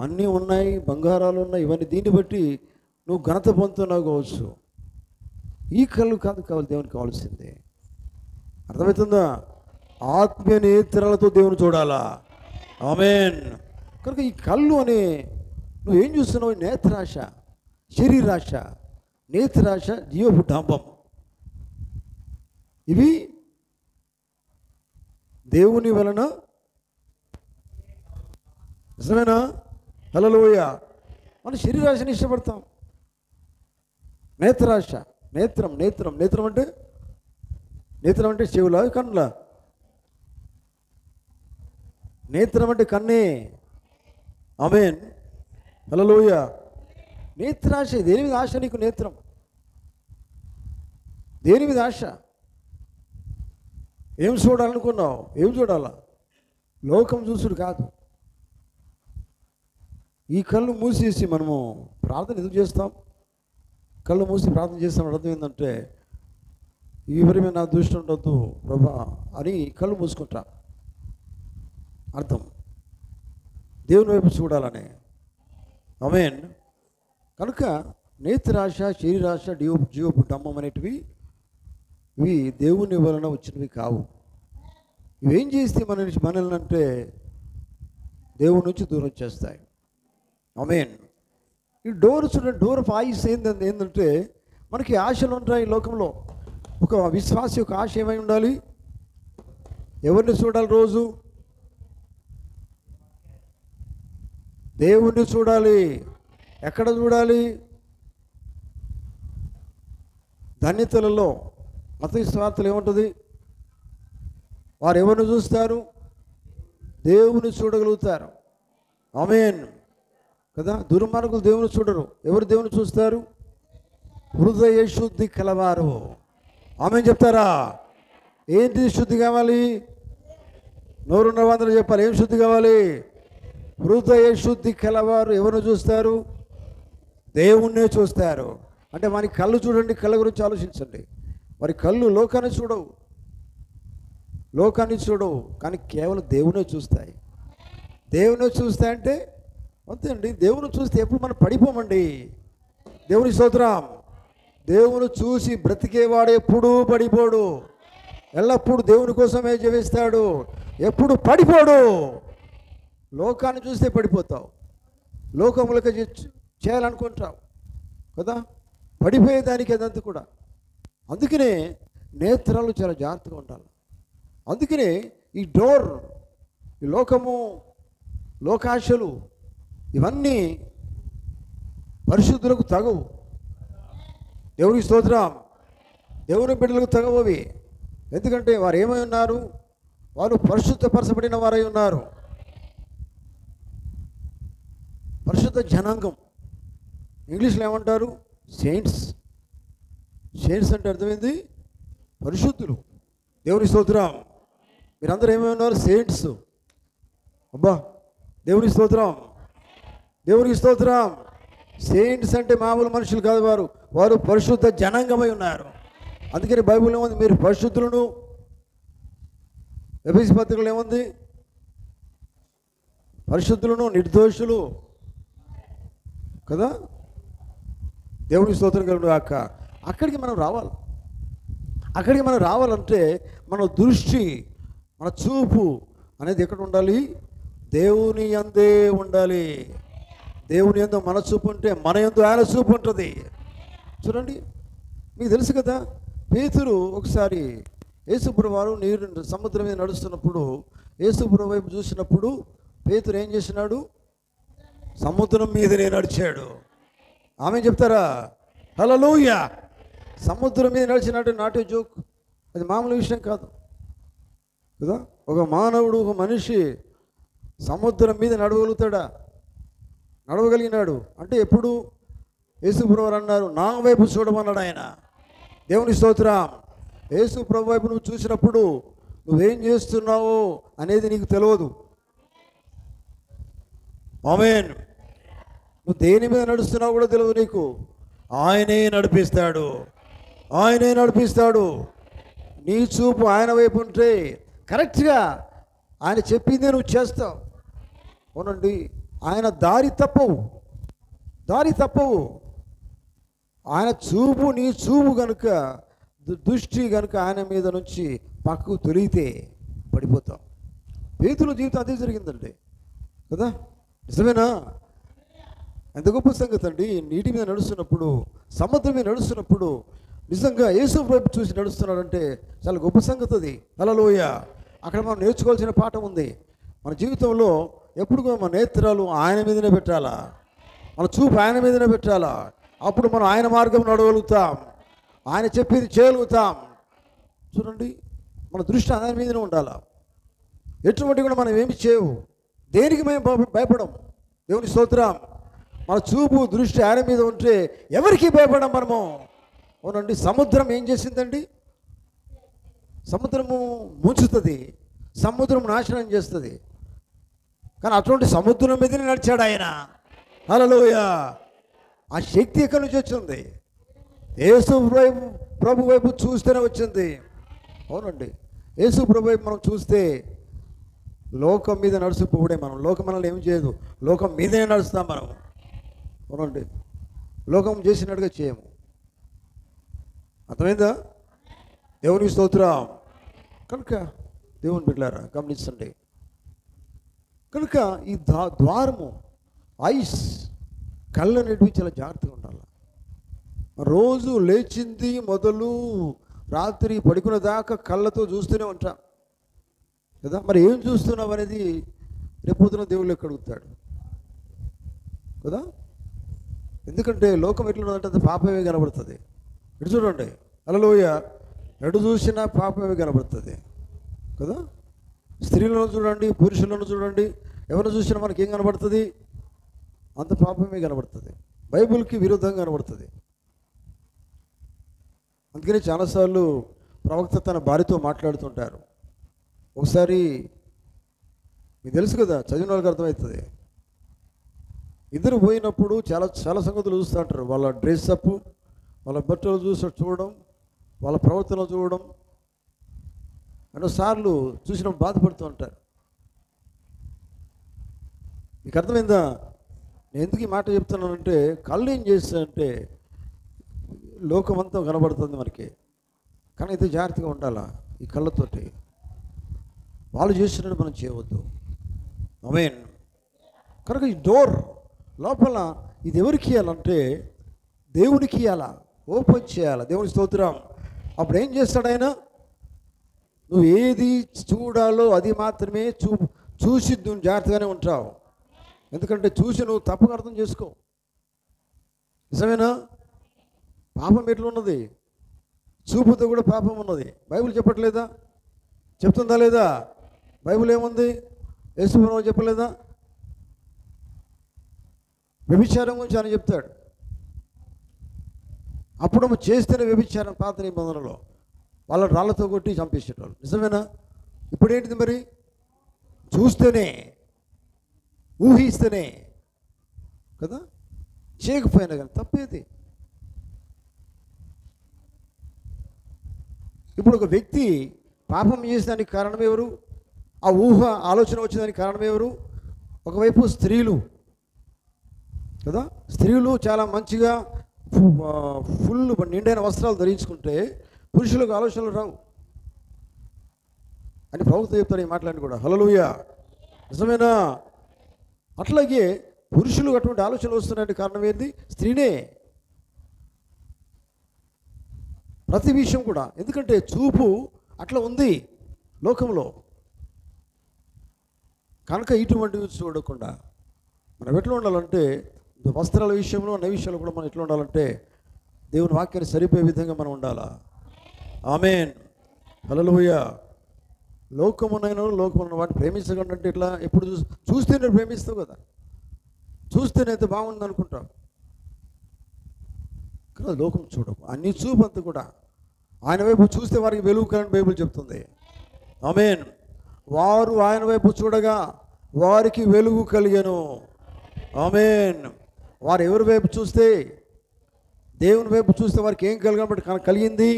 అన్నీ ఉన్నాయి, బంగారాలు ఉన్నాయి, ఇవన్నీ. దీన్ని బట్టి నువ్వు ఘనత పొందుతున్నావు కావచ్చు. ఈ కళ్ళు కాదు కావాలి దేవునికి కావాల్సిందే. అర్థమవుతుందా? ఆత్మీయ నేత్రాలతో దేవుని చూడాలా. ఆమేన్. కనుక ఈ కళ్ళు అనే నువ్వేం చూస్తున్నావు? నేత్రాశ, శరీరాశ, నేత్రాశ, జీవపు డాంబం. ఇవి దేవుని వలన నిజమేనా? హల్లెలూయా. మన శరీరాశని ఇష్టపడతాం. నేత్రాశ, నేత్రం అంటే చెవులా, కన్నులా? నేత్రం అంటే కన్నే. ఆమేన్. హల్లెలూయా. నేత్రాశ. దేని మీద ఆశ నీకు? నేత్రం. దేని మీద ఆశ? ఏం చూడాలనుకున్నావు? ఏం చూడాలా? లోకం చూసుడు కాదు. ఈ కళ్ళు మూసేసి మనము ప్రార్థన ఎందుకు చేస్తాం? కళ్ళు మూసి ప్రార్థన చేస్తాం అర్థం ఏంటంటే ఎవరి మీద నా దృష్టి ఉండొద్దు ప్రభా అని కళ్ళు మూసుకుంటా. అర్థం దేవుని వైపు చూడాలని. ఆమేన్. కనుక నేత్రాశ, శరీరాశ, జీవపు డంబం అనేటివి ఇవి దేవుని వలన వచ్చినవి కావు. ఇవేం చేస్తే మనల్ని అంటే దేవుని నుంచి దూరం చేస్తాయి. ఆమేన్. ఈ డోర్ చూడండి, డోర్ ఆఫ్ ఐస్ ఏంటంటే మనకి ఆశలు ఉంటాయి ఈ లోకంలో. ఒక విశ్వాసి యొక్క ఆశ ఏమై ఉండాలి? ఎవరిని చూడాలి? రోజు దేవుణ్ణి చూడాలి. ఎక్కడ చూడాలి? ధన్యతలలో మత్తయి సువార్తలో ఏముంటుంది? వారు ఎవరిని చూస్తారు? దేవుని చూడగలుగుతారు. ఆమేన్ కదా. దుర్మార్గులు దేవుని చూడరు. ఎవరు దేవుని చూస్తారు? హృదయ శుద్ధి కలవారు. ఆమేన్ చెప్తారా? ఏంటి శుద్ధి కావాలి? నోరున్న వందలు చెప్పాలి. ఏం శుద్ధి కావాలి? హృదయ శుద్ధి కలవారు ఎవరిని చూస్తారు? దేవుణ్ణే చూస్తారు. అంటే మన కళ్ళు చూడండి, కళ్ళ గురించి ఆలోచించండి. మరి కళ్ళు లోకాన్ని చూడవు, కానీ కేవలం దేవునే చూస్తాయి. దేవునే చూస్తాయంటే అంతే అండి. దేవుని చూస్తే ఎప్పుడు మనం పడిపోమండి. దేవుని స్తోత్రం. దేవుని చూసి బ్రతికేవాడు ఎప్పుడూ పడిపోడు. ఎల్లప్పుడూ దేవుని కోసమే జీవిస్తాడు, ఎప్పుడు పడిపోడు. లోకాన్ని చూస్తే పడిపోతావు, లోకములకు చేయాలనుకుంటావు, కదా, పడిపోయేదానికి అదంతా కూడా. అందుకనే నేత్రాలు చాలా జాగ్రత్తగా ఉండాలి. అందుకనే ఈ డోర్, ఈ లోకము, లోకాశలు ఇవన్నీ పరిశుద్ధులకు తగవు. దేవునికి స్తోత్రం. దేవుని బిడ్డలకు తగవు అవి. ఎందుకంటే వారు ఏమై ఉన్నారు? వారు పరిశుద్ధపరచబడిన వారై ఉన్నారు. పరిశుద్ధ జనాంగం. ఇంగ్లీష్లో ఏమంటారు? సెయింట్స్. సెయింట్స్ అంటే అర్థమైంది పరిశుద్ధులు. దేవుని స్తోత్రం. మీరందరూ ఏమై ఉన్నారు? సెయింట్స్. అబ్బా, దేవుని స్తోత్రం, దేవునికి స్తోత్రం. సెయింట్స్ అంటే మామూలు మనుషులు కాదు, వారు పరిశుద్ధ జనాంగమై ఉన్నారు. అందుకని బైబిల్లో ఏముంది? మీరు పరిశుద్ధులను. ఎఫెసీ పత్రికలో ఏముంది? పరిశుద్ధులను, నిర్దోషులు కదా. దేవునికి స్తోత్రం కలుగును గాక. అక్కడికి మనం రావాలి. అక్కడికి మనం రావాలంటే మన దృష్టి, మన చూపు అనేది ఎక్కడ ఉండాలి? దేవుని యందే ఉండాలి. దేవుని యందు మన చూపు ఉంటే మన యందు ఆయన చూపు ఉంటుంది. చూడండి, మీకు తెలుసు కదా, పేతురు ఒకసారి యేసుప్రభువు వారు నీరు సముద్రం మీద నడుస్తున్నప్పుడు యేసుప్రభువు వైపు చూసినప్పుడు పేతురు ఏం చేసినాడు? సముద్రం మీదనే నడిచాడు. ఆమె చెప్తారా? హల్లెలూయా. సముద్రం మీద నడిచినట్టు నాటే జోక్, అది మామూలు విషయం కాదు కదా. ఒక మానవుడు, ఒక మనిషి సముద్రం మీద నడవగలుగుతాడా? నడవగలిగినాడు అంటే ఎప్పుడు? యేసుప్రభువు వారు అన్నారు, నా వైపు చూడమన్నాడు ఆయన. దేవుని స్తోత్రం. యేసుప్రభువు వైపు నువ్వు చూసినప్పుడు నువ్వేం చేస్తున్నావో అనేది నీకు తెలియదు. ఆమేన్. నువ్వు దేని మీద నడుస్తున్నావు కూడా తెలియదు నీకు. ఆయనే నడిపిస్తాడు, ఆయనే నడిపిస్తాడు. నీ చూపు ఆయన వైపు ఉంటే కరెక్ట్గా ఆయన చెప్పిందే నువ్వు చేస్తావు. అవునండి, ఆయన దారి తప్పవు, దారి తప్పవు. ఆయన చూపు, నీ చూపు కనుక, దృష్టి కనుక ఆయన మీద నుంచి పక్కకు తొలిగితే పడిపోతాం. పేతురు జీవితం అదే జరిగిందండి కదా. నిజమేనా? ఎంత గొప్ప సంగతి అండి. నీటి మీద నడుస్తున్నప్పుడు, సముద్రం మీద నడుస్తున్నప్పుడు నిజంగా యేసు వైపు చూసి నడుస్తున్నాడంటే చాలా గొప్ప సంగతి అది. హల్లెలూయా. అక్కడ మనం నేర్చుకోవాల్సిన పాఠం ఉంది. మన జీవితంలో ఎప్పుడు మన నేత్రాలు ఆయన మీదనే పెట్టాలా, మన చూపు ఆయన మీదనే పెట్టాలా. అప్పుడు మనం ఆయన మార్గం నడవగలుగుతాం, ఆయన చెప్పింది చేయగలుగుతాం. చూడండి, మన దృష్టి ఆయన మీదనే ఉండాలా. ఎటువంటి కూడా మనం ఏమి చేయవు, దేనికి మేము భయపడం. దేవుని స్తోత్రం. మన చూపు, దృష్టి ఆయన మీద ఉంటే ఎవరికి భయపడం మనము. అవునండి. సముద్రం ఏం చేసిందండి? సముద్రము ముంచుతుంది, సముద్రం నాశనం చేస్తుంది. కానీ అటువంటి సముద్రం మీదనే నడిచాడు ఆయన. హల్లెలూయా. ఆ శక్తి ఎక్కడి నుంచి వచ్చింది? యేసు ప్రభు వైపు చూస్తేనే వచ్చింది. అవునండి. యేసు ప్రభు వైపు మనం చూస్తే లోకం మీద నడుచుకోవడే మనం. లోకం మనల్ని ఏం చేయదు, లోకం మీదనే నడుస్తాం మనం. అవునండి. లోకం చేసినట్టుగా చేయము. అర్థమైందా? దేవునికి స్తోత్రం. కనుక దేవుని బిడ్డలారా గమనించండి. కనుక ఈ ద్వారము, ఐస్, కళ్ళు అనేటివి చాలా జాగ్రత్తగా ఉండాలి. రోజు లేచింది మొదలు రాత్రి పడుకునే దాకా కళ్ళతో చూస్తూనే ఉంటాం కదా. మరి ఏం చూస్తున్నావు అనేది రేపొద్దున దేవుళ్ళు అడుగుతాడు కదా. ఎందుకంటే లోకం ఎట్లున్నదంటే అది పాపమే కనబడుతుంది. ఇటు చూడండి, హల్లెలూయా. ఎటు చూసినా పాపమే కనబడుతుంది కదా. స్త్రీలను చూడండి, పురుషులను చూడండి, ఎవరు చూసినా మనకి ఏం కనబడుతుంది? అంత పాపమే కనబడుతుంది, బైబిల్కి విరుద్ధంగా కనబడుతుంది. అందుకని చాలాసార్లు ప్రవక్త తన భార్యతో మాట్లాడుతుంటారు. ఒకసారి మీకు తెలుసు కదా, చదివిన వాళ్ళకి అర్థమవుతుంది. ఇద్దరు పోయినప్పుడు చాలా చాలా సంగతులు చూస్తూ ఉంటారు. వాళ్ళ డ్రెస్ అప్, వాళ్ళ బట్టలు చూడడం, వాళ్ళ ప్రవర్తన చూడడం. ఎన్నోసార్లు చూసినప్పుడు బాధపడుతూ ఉంటారు. మీకు అర్థమైందా? నేను ఎందుకు ఈ మాట చెప్తున్నానంటే, కళ్ళు ఏం చేస్తానంటే లోకమంతా కనబడుతుంది మనకి. కానీ అయితే జాగ్రత్తగా ఉండాలా ఈ కళ్ళతోటి. వాళ్ళు చేసినట్టు మనం చేయవద్దు. ఆమేన్. కనుక ఈ డోర్ లోపల ఇది ఎవరికి ఇవ్వాలంటే దేవునికి ఇవ్వాలా, ఓపెన్ చేయాలా. దేవుని స్తోత్రం. అప్పుడు ఏం చేస్తాడు ఆయన? నువ్వు ఏది చూడాలో అది మాత్రమే చూసి నువ్వు జాగ్రత్తగానే ఉంటావు. ఎందుకంటే చూసి నువ్వు తప్పక అర్థం చేసుకో. నిజమేనా? పాపం ఎట్లున్నది? చూపుతో కూడా పాపం ఉన్నది. బైబిల్ చెప్పట్లేదా? చెప్తుందా లేదా? బైబిల్ ఏముంది? యేసు ప్రభువు చెప్పలేదా? వ్యభిచారం గురించి ఆయన చెప్తాడు. అప్పుడు చేస్తేనే వ్యభిచారం పాత నిబంధనలో వాళ్ళ రాళ్ళతో కొట్టి చంపేసేటోళ్ళు. నిజమేనా? ఇప్పుడేంటిది మరి? చూస్తేనే, ఊహిస్తేనే కదా, చేయకపోయినా కానీ తప్పేది. ఇప్పుడు ఒక వ్యక్తి పాపం చేసేదానికి కారణం ఎవరు? ఆ ఊహ ఆలోచన వచ్చేదానికి కారణం ఎవరు? ఒకవైపు స్త్రీలు కదా, స్త్రీలు చాలా మంచిగా ఫుల్ నిండైన వస్త్రాలు ధరించుకుంటే పురుషులకు ఆలోచనలు రావు అని ప్రభుత్వం చెప్తారు ఈ మాటలని కూడా. హల్లెలూయా. నిజమేనా? అట్లాగే పురుషులు అటువంటి ఆలోచనలు వస్తున్నాయంటే కారణం ఏంటి? స్త్రీనే. ప్రతి విషయం కూడా. ఎందుకంటే చూపు అట్లా ఉంది లోకంలో. కనుక ఇటువంటివి చూడకుండా మనం ఎట్లా ఉండాలంటే, వస్త్రాల విషయంలో అన్ని విషయాలు కూడా మనం ఎట్లా ఉండాలంటే దేవుని వాక్యాన్ని సరిపోయే విధంగా మనం ఉండాలా. ఆమేన్. హల్లెలూయా. లోకమునైనా లోకమున్న వాటిని ప్రేమించకుండా అంటే ఇట్లా ఎప్పుడు చూస్తేనే ప్రేమిస్తావు కదా, చూస్తేనైతే బాగుంది అనుకుంటావు కదా. లోకం చూడవు, అన్ని చూపు అంతా కూడా ఆయన వైపు చూస్తే వారికి వెలుగు కలని బైబిల్ చెప్తుంది. ఆమేన్. వారు ఆయన వైపు చూడగా వారికి వెలుగు కలిగెను. ఆమేన్. వారు ఎవరి వైపు చూస్తే? దేవుని వైపు చూస్తే వారికి ఏం కలిగింది?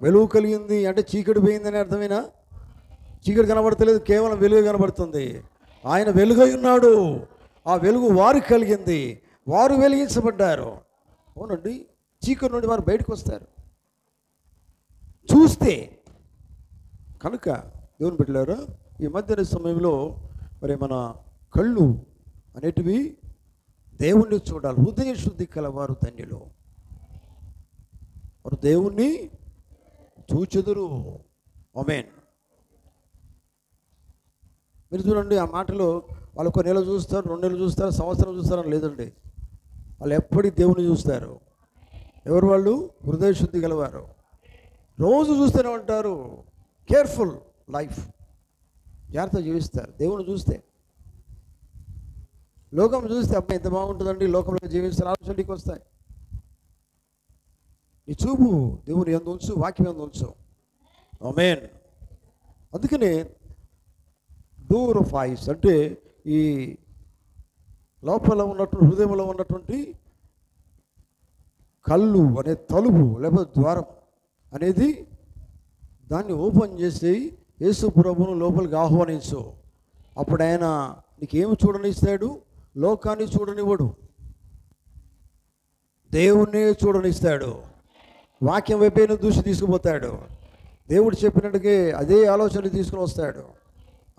వెలుగు కలిగింది. అంటే చీకటి పోయిందని అర్థమేనా? చీకటి కనబడతలేదు, కేవలం వెలుగు కనబడుతుంది. ఆయన వెలుగై ఉన్నాడు. ఆ వెలుగు వారికి కలిగింది, వారు వెలిగించబడ్డారు. అవునండి, చీకటి నుండి వారు బయటకు వస్తారు చూస్తే. కనుక దేవుని బిడ్డలారా, ఈ మధ్యాహ్న సమయంలో మరి మన కళ్ళు అనేటివి దేవుణ్ణి చూడాలి. హృదయ శుద్ధి కలవారు ధన్యులు, వారు దేవుణ్ణి చూచెదరు. ఆమేన్. మీరు చూడండి, ఆ మాటలో వాళ్ళు ఒక నెల చూస్తారు, 2 నెలలు చూస్తారు, సంవత్సరం చూస్తారని లేదండి. వాళ్ళు ఎప్పటికీ దేవుని చూస్తారు. ఎవరు వాళ్ళు? హృదయ శుద్ధి గలవారు. రోజు చూస్తూనే ఉంటారు. కేర్ఫుల్ లైఫ్, జాగ్రత్త జీవిస్తారు దేవుని చూస్తే. లోకం చూస్తే అబ్బాయి ఎంత బాగుంటుందండి, లోకంలో జీవిస్తారు, ఆలోచనకి వస్తాయి. నీ చూపు దేవుని యందు ఉంచు, వాక్యం యందు ఉంచు. ఆమేన్. అందుకనే డోర్ ఆఫ్ ఐస్ అంటే ఈ లోపల ఉన్నటువంటి హృదయంలో ఉన్నటువంటి కళ్ళు అనే తలుపు లేకపోతే ద్వారం అనేది, దాన్ని ఓపెన్ చేసి యేసు ప్రభువును లోపలికి ఆహ్వానించు. అప్పుడు ఆయన నీకేమి చూడనిస్తాడు? లోకాన్ని చూడనివ్వడు, దేవుణ్ణే చూడనిస్తాడు. వాక్యం వైపైన దూసి తీసుకుపోతాడు. దేవుడు చెప్పినట్టుగా అదే ఆలోచన తీసుకుని వస్తాడు.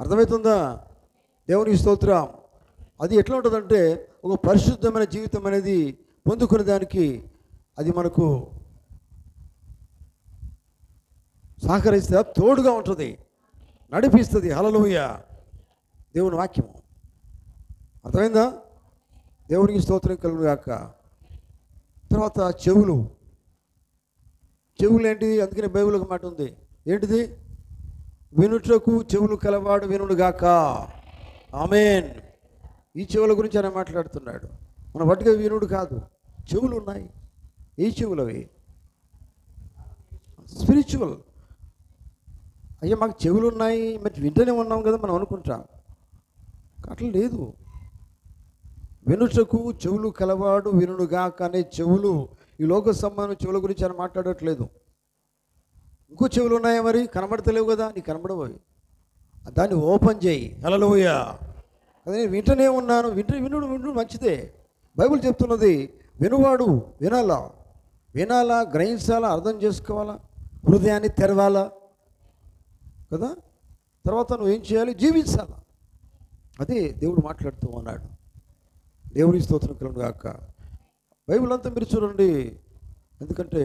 అర్థమవుతుందా? దేవునికి స్తోత్రం. అది ఎట్లా ఉంటుందంటే, ఒక పరిశుద్ధమైన జీవితం అనేది పొందుకునే దానికి అది మనకు సహకరిస్తే తోడుగా ఉంటుంది, నడిపిస్తుంది. హల్లెలూయా. దేవుని వాక్యము. అర్థమైందా? దేవునికి స్తోత్రం కలుగును గాక. తర్వాత చెవులు. చెవులు ఏంటిది? అందుకనే బైబిల్ ఒక మాట ఉంది. ఏంటిది? వినుటకు చెవులు కలవాడు వినుడు గాక. ఆమేన్. ఈ చెవుల గురించి ఆయన మాట్లాడుతున్నాడు. మన వట్టిగా వినుడు కాదు, చెవులు ఉన్నాయి. ఏ చెవులు అవి? స్పిరిచువల్. అయ్యా మాకు చెవులు ఉన్నాయి, మరి వింటూనే ఉన్నాం కదా మనం అనుకుంటాం. అట్లా లేదు. వినుటకు చెవులు కలవాడు వినుడుగాక అనే చెవులు ఈ లోక సంబంధం చెవుల గురించి ఆయన మాట్లాడట్లేదు. ఇంకో చెవులు ఉన్నాయా? మరి కనబడతలేవు కదా, నీకు కనబడవు అవి. దాన్ని ఓపెన్ చేయి. హల్లెలూయా. అదే వింటూనే ఉన్నాను. వినుడు మంచిదే. బైబిల్ చెప్తున్నది వినువాడు వినాలా, వినాలా, గ్రహించాలా, అర్థం చేసుకోవాలా, హృదయాన్ని తెరవాలా కదా. తర్వాత నువ్వు ఏం చేయాలి? జీవించాలా. అదే దేవుడు మాట్లాడుతూ ఉన్నాడు. దేవుని స్తోత్రం కలుగును గాక. బైబిల్ అంతా మీరు చూడండి. ఎందుకంటే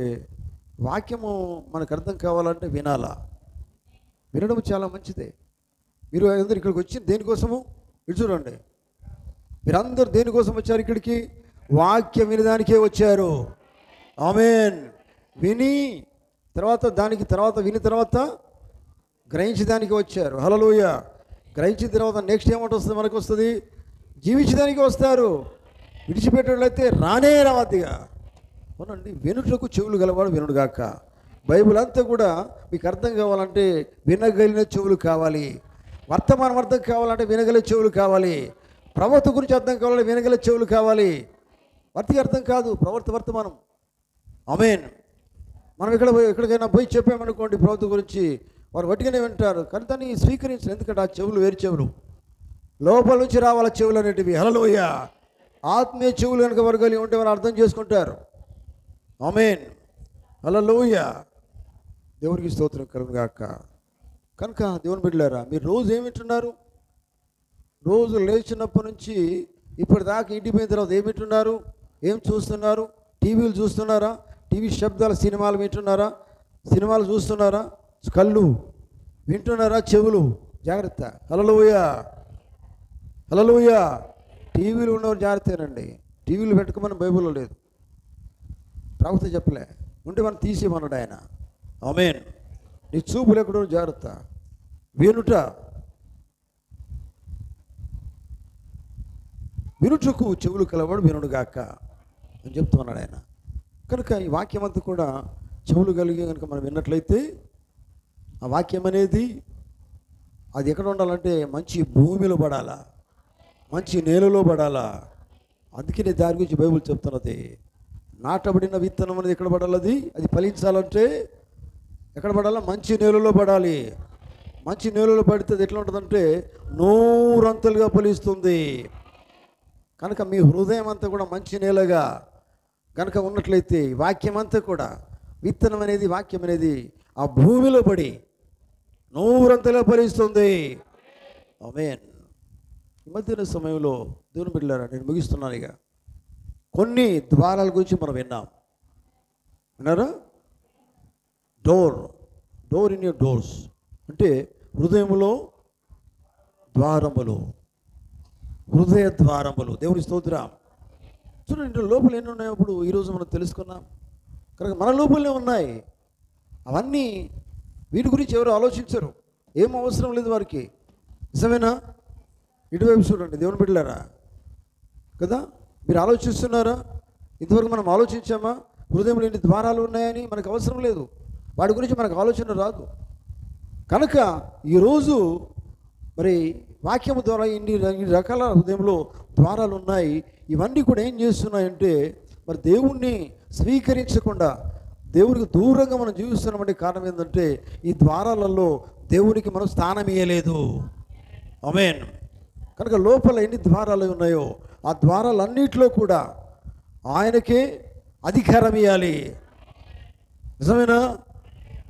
వాక్యము మనకు అర్థం కావాలంటే వినాలా. వినడం చాలా మంచిదే. మీరు అందరు ఇక్కడికి వచ్చి దేనికోసము? ఇటు చూడండి, మీరందరూ దేనికోసం వచ్చారు ఇక్కడికి? వాక్యం వినడానికే వచ్చారు. ఆమేన్. విని తర్వాత విని తర్వాత గ్రహించడానికి వచ్చారు. హల్లెలూయా. గ్రహించిన తర్వాత నెక్స్ట్ ఏమంటే వస్తుంది? మనకు వస్తుంది, జీవించడానికి వస్తారు. విడిచిపెట్టేట్లయితే రానే రావద్దిగా. అవునండి. వినుటకు చెవులు గలవాడు వినుడుగాక. బైబిల్ అంతా కూడా మీకు అర్థం కావాలంటే వినగలిగిన చెవులు కావాలి. వర్తమానం అర్థం కావాలంటే వినగలిగే చెవులు కావాలి. ప్రవర్తన గురించి అర్థం కావాలంటే వినగలిగే చెవులు కావాలి. వర్తికి అర్థం కాదు, వర్తమానం. ఆమేన్. మనం ఎక్కడికైనా పోయి చెప్పామనుకోండి ప్రవర్తన గురించి, వారు వట్టిగానే వింటారు, కానీ దాన్ని స్వీకరించరు. ఎందుకంటే ఆ చెవులు వేరు చెవులు, లోపల నుంచి రావాల చెవులు అనేటివి. హల్లెలూయా. ఆత్మీయ చెవులు కనుక వారు కలిగి ఉంటే వారు అర్థం చేసుకుంటారు. ఆమేన్. హల్లెలూయా. దేవునికి స్తోత్రం కలుగును గాక. కనుక దేవుని బిడ్డలారా, మీరు రోజు ఏమి వింటున్నారు? రోజు లేచినప్పటి నుంచి ఇప్పటిదాకా ఇంటికి పోయిన తర్వాత ఏమి వింటున్నారు? ఏం చూస్తున్నారు? టీవీలు చూస్తున్నారా? టీవీ శబ్దాలు, సినిమాలు వింటున్నారా? సినిమాలు చూస్తున్నారా? కళ్ళు వింటున్నారా? చెవులు జాగ్రత్త. హల్లెలూయా. హల్లెలూయా. టీవీలు ఉన్నవారు జాగ్రత్తేనండి. టీవీలు పెట్టుకోమని బైబిల్లో లేదు, ప్రవక్త చెప్పలే. ఉంటే మనం తీసేమన్నాడు ఆయన. ఆమేన్. నీ చూపులు ఎక్కడో జాగ్రత్త. వినుటకు చెవులు కలవాడు వినుడుగాక అని చెప్తున్నాడు ఆయన. కనుక ఈ వాక్యం అంతా కూడా చెవులు కలిగి కనుక మనం విన్నట్లయితే, ఆ వాక్యం అనేది అది ఎక్కడ ఉండాలంటే మంచి భూమిలో పడాలా, మంచి నేలలో పడాలా. అందుకే నేను దాని గురించి బైబిల్ చెప్తున్నది. నాటబడిన విత్తనం అనేది ఎక్కడ పడాలి? అది ఫలించాలంటే ఎక్కడ పడాలా? మంచి నేలలో పడాలి. మంచి నేలలో పడితే అది ఎట్లా ఉంటుందంటే నూరంతలుగా ఫలిస్తుంది. కనుక మీ హృదయం అంతా కూడా మంచి నేలగా కనుక ఉన్నట్లయితే వాక్యం అంతా కూడా, విత్తనం అనేది, వాక్యం అనేది ఆ భూమిలో పడి నూరంతలుగా ఫలిస్తుంది. ఆమేన్. ఈ మధ్యన సమయంలో దేవుని బిడ్డలారా, నేను ముగిస్తున్నాను. ఇక కొన్ని ద్వారాల గురించి మనం విన్నాం. విన్నారా? డోర్ ఇన్ యూర్ డోర్స్ అంటే హృదయములో ద్వారములు, హృదయ ద్వారములు. దేవుని స్తోత్రం. చూడండి, లోపల ఎన్ని ఉన్నాయి అప్పుడు ఈరోజు మనం తెలుసుకున్నాం. కనుక మన లోపలనే ఉన్నాయి అవన్నీ. వీటి గురించి ఎవరు ఆలోచించరు, ఏం అవసరం లేదు వారికి. నిజమేనా? ఇటువైపు చూడండి దేవుని బిడ్డలారా, కదా? మీరు ఆలోచిస్తున్నారా? ఇంతవరకు మనం ఆలోచించామా? హృదయంలో ఎన్ని ద్వారాలు ఉన్నాయని మనకు అవసరం లేదు, వాటి గురించి మనకు ఆలోచన రాదు. కనుక ఈరోజు మరి వాక్యము ద్వారా ఇన్ని రకాల హృదయంలో ద్వారాలు ఉన్నాయి. ఇవన్నీ కూడా ఏం చేస్తున్నాయంటే మరి దేవుణ్ణి స్వీకరించకుండా దేవునికి దూరంగా మనం జీవిస్తున్నామంటే కారణం ఏంటంటే ఈ ద్వారాలలో దేవునికి మనం స్థానం ఇయ్యలేదు. ఆమేన్. కనుక లోపల ఎన్ని ద్వారాలు ఉన్నాయో ఆ ద్వారాలన్నిటిలో కూడా ఆయనకే అధికారం ఇవ్వాలి. నిజమేనా?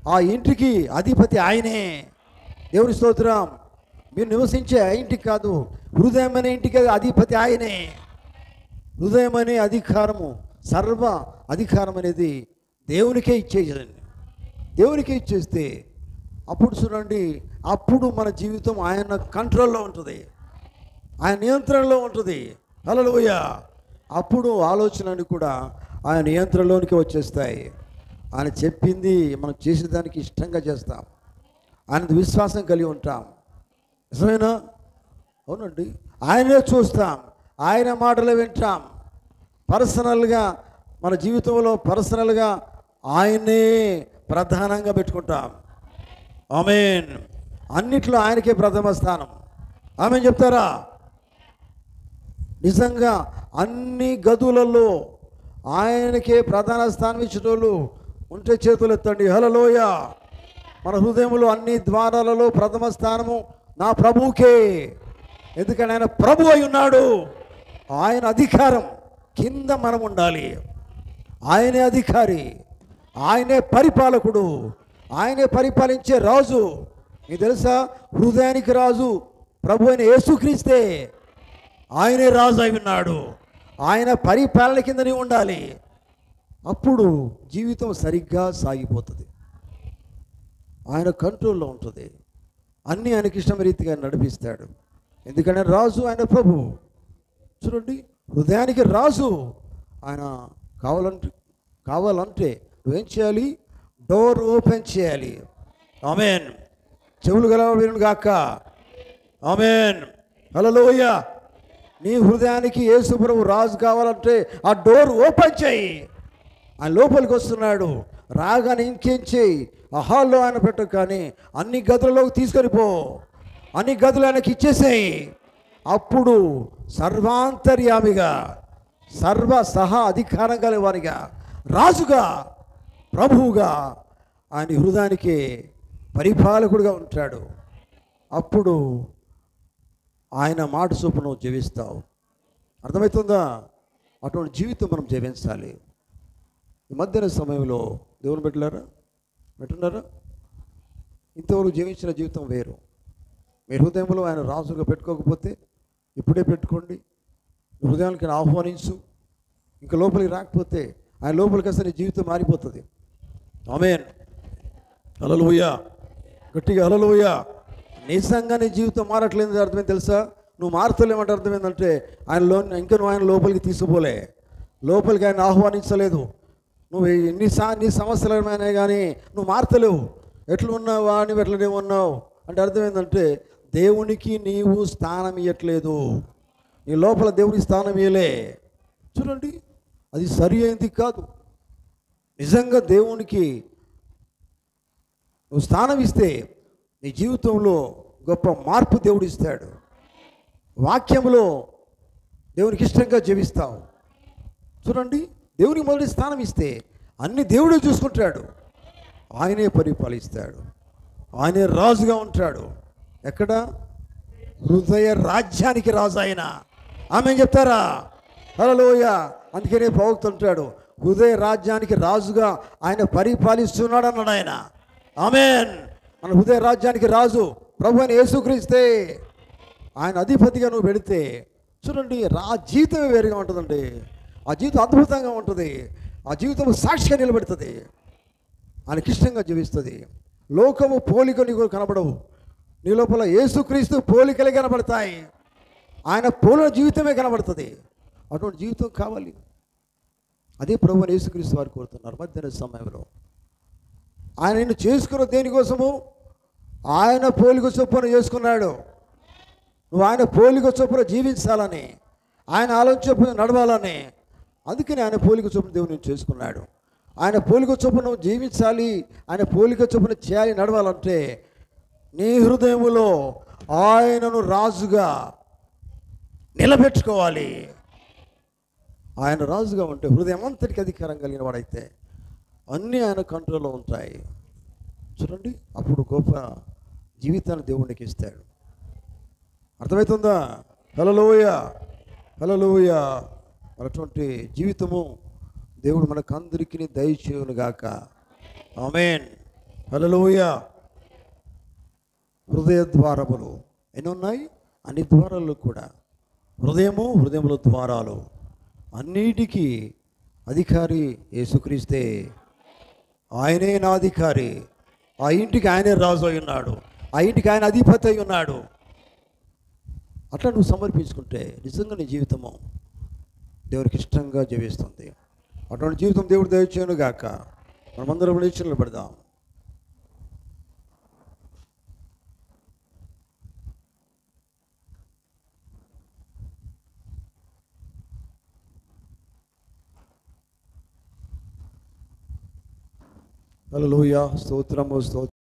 ఆ ఇంటికి అధిపతి ఆయనే. దేవుని స్తోత్రం. మీరు నివసించే ఇంటికి కాదు, హృదయం అనే ఇంటికి అధిపతి ఆయనే. హృదయం అనే అధికారము, సర్వ అధికారం అనేది దేవునికే ఇచ్చేయండి. దేవునికే ఇచ్చేస్తే అప్పుడు చూడండి, అప్పుడు మన జీవితం ఆయన కంట్రోల్లో ఉంటుంది, ఆయన నియంత్రణలో ఉంటుంది. హల్లెలూయా. అప్పుడు ఆలోచనలు కూడా ఆయన నియంత్రణలోనికి వచ్చేస్తాయి. ఆయన చెప్పింది మనం చేసేదానికి ఇష్టంగా చేస్తాం, ఆయన విశ్వాసం కలిగి ఉంటాం. నిజమేనా? అవునండి. ఆయనే చూస్తాం, ఆయన మాటలు వింటాం. పర్సనల్గా మన జీవితంలో పర్సనల్గా ఆయనే ప్రధానంగా పెట్టుకుంటాం. ఆమేన్. అన్నిట్లో ఆయనకే ప్రథమ స్థానం. ఆమేన్ చెప్తారా? నిజంగా అన్ని గదులలో ఆయనకే ప్రధాన స్థానం ఇచ్చేటోళ్ళు ఉంటే చేతులు ఎత్తండి. హల్లెలూయా. మన హృదయంలో అన్ని ద్వారాలలో ప్రథమ స్థానము నా ప్రభువుకే. ఎందుకంటే ఆయన ప్రభు అయి ఉన్నాడు. ఆయన అధికారం కింద మనం ఉండాలి. ఆయనే అధికారి, ఆయనే పరిపాలకుడు, ఆయనే పరిపాలించే రాజు. మీకు తెలుసా? హృదయానికి రాజు ప్రభు అయిన యేసుక్రీస్తే. ఆయనే రాజు అయి ఉన్నాడు. ఆయన పరిపాలన కింద నీవు ఉండాలి. అప్పుడు జీవితం సరిగ్గా సాగిపోతుంది. ఆయన కంట్రోల్లో ఉంటుంది. అన్నీ ఆయనకి ఇష్టమైన రీతిగా నడిపిస్తాడు. ఎందుకంటే రాజు, ఆయన ప్రభు. చూడండి, హృదయానికి రాజు ఆయన. కావాలంటే నువ్వేం చేయాలి? డోర్ ఓపెన్ చేయాలి. ఆమేన్. చెవులు గలవాడు గాక. ఆమేన్. హల్లెలూయా. నీ హృదయానికి యేసు ప్రభు రాజు కావాలంటే ఆ డోర్ ఓపెన్ చేయి. ఆయన లోపలికి వస్తున్నాడు. రాగానే ఇంకేం చేయి? ఆ హాల్లో ఆయన పెట్టు, కానీ అన్ని గదులలోకి తీసుకొని పో. అన్ని గదులు ఆయనకి ఇచ్చేసేయి. అప్పుడు సర్వాంతర్యామిగా, సర్వ సహా అధికారం కలిగినవారిగా, రాజుగా, ప్రభువుగా ఆయన హృదయానికి పరిపాలకుడిగా ఉంటాడు. అప్పుడు ఆయన మాట చొప్పున నువ్వు జీవిస్తావు. అర్థమవుతుందా? అటువంటి జీవితం మనం జీవించాలి. ఈ మధ్యాహ్న సమయంలో దేవుని పెట్టున్నారా? ఇంతవరకు జీవించిన జీవితం వేరు. మీ హృదయంలో ఆయన రాజుగా పెట్టుకోకపోతే ఇప్పుడే పెట్టుకోండి. హృదయానికి ఆహ్వానించు. ఇంకా లోపలికి రాకపోతే ఆయన లోపలికి వస్తే నీ జీవితం మారిపోతుంది. ఆమేన్. హల్లెలూయా. గట్టిగా హల్లెలూయా. నిజంగా నీ జీవితం మారట్లేదు అర్థమైంది తెలుసా? నువ్వు మారతలేమంటే అర్థం ఏంటంటే ఇంకా నువ్వు ఆయన లోపలికి తీసుకుపోలే. లోపలికి ఆయన ఆహ్వానించలేదు. నువ్వు నీ సమస్యలమైనా కానీ నువ్వు మారతలేవు. ఎట్లా ఉన్నావా? నువ్వు ఎట్లనే ఉన్నావు అంటే అర్థం ఏంటంటే దేవునికి నీవు స్థానం ఇవ్వట్లేదు. నీ లోపల దేవునికి స్థానం ఇవ్వలే. చూడండి, అది సరి అయింది కాదు. నిజంగా దేవునికి నువ్వు స్థానం ఇస్తే నీ జీవితంలో గొప్ప మార్పు దేవుడు ఇస్తాడు. వాక్యంలో దేవునికి ఇష్టంగా జీవిస్తావు. చూడండి, దేవునికి మొదటి స్థానం ఇస్తే అన్ని దేవుడే చూసుకుంటాడు. ఆయనే పరిపాలిస్తాడు. ఆయనే రాజుగా ఉంటాడు. ఎక్కడ? హృదయ రాజ్యానికి రాజు ఆయన. ఆమె చెప్తారా? హల్లెలూయా. అందుకనే ప్రవక్త అంటాడు, హృదయ రాజ్యానికి రాజుగా ఆయన పరిపాలిస్తున్నాడు అన్నాడు ఆయన. ఆమేన్. మన హృదయ రాజ్యానికి రాజు ప్రభు అని యేసుక్రీస్తే ఆయన అధిపతిగా నువ్వు పెడితే చూడండి, జీవితమే వేరుగా ఉంటుందండి. ఆ జీవితం అద్భుతంగా ఉంటుంది. ఆ జీవితం సాక్షిగా నిలబెడుతుంది. ఆయనకి ఇష్టంగా జీవిస్తుంది. లోకము పోలిక నీకు కనబడవు. నీ లోపల యేసుక్రీస్తు పోలికలే కనబడతాయి. ఆయన పోలిన జీవితమే కనబడుతుంది. అటువంటి జీవితం కావాలి. అదే ప్రభువుని యేసుక్రీస్తు వారు కోరుతున్నారు. మధ్యాహ్న సమయంలో ఆయన నిన్ను చేసుకున్న దేనికోసము? ఆయన పోలిక చొప్పున చేసుకున్నాడు. నువ్వు ఆయన పోలిక చొప్పున జీవించాలని, ఆయన ఆలోచన చొప్పున నడవాలని. అందుకని ఆయన పోలిక చొప్పున దేవుడు నేను చేసుకున్నాడు. ఆయన పోలిక చొప్పున నువ్వు జీవించాలి, ఆయన పోలిక చొప్పున చేయాలి, నడవాలంటే నీ హృదయములో ఆయనను రాజుగా నిలబెట్టుకోవాలి. ఆయన రాజుగా ఉంటే హృదయం అంతటికి అధికారం కలిగిన వాడైతే అన్నీ ఆయన కంట్రోల్లో ఉంటాయి. చూడండి, అప్పుడు గొప్ప జీవితాన్ని దేవునికి ఇస్తాడు. అర్థమవుతుందా? హల్లెలూయా. హల్లెలూయా. అటువంటి జీవితము దేవుడు మనకు అందరికీ దయచేయును గాక. ఆమేన్. హల్లెలూయా. హృదయ ద్వారములు ఎన్ని ఉన్నాయి? అన్ని ద్వారాలు కూడా హృదయముల ద్వారాలు అన్నిటికీ అధికారి యేసుక్రీస్తే. ఆయనే నా అధికారి. ఆ ఇంటికి ఆయనే రాజు అయి ఉన్నాడు. ఆ ఇంటికి ఆయన అధిపతి అయి ఉన్నాడు. అట్లా నువ్వు సమర్పించుకుంటే నిజంగా నీ జీవితము దేవునికి ఇష్టంగా జీవిస్తుంది. అటువంటి జీవితం దేవుడు దయచేయును గాక. మనమందరం లేచి నిలబడదాం. హల్లెలూయా. స్తోత్రము.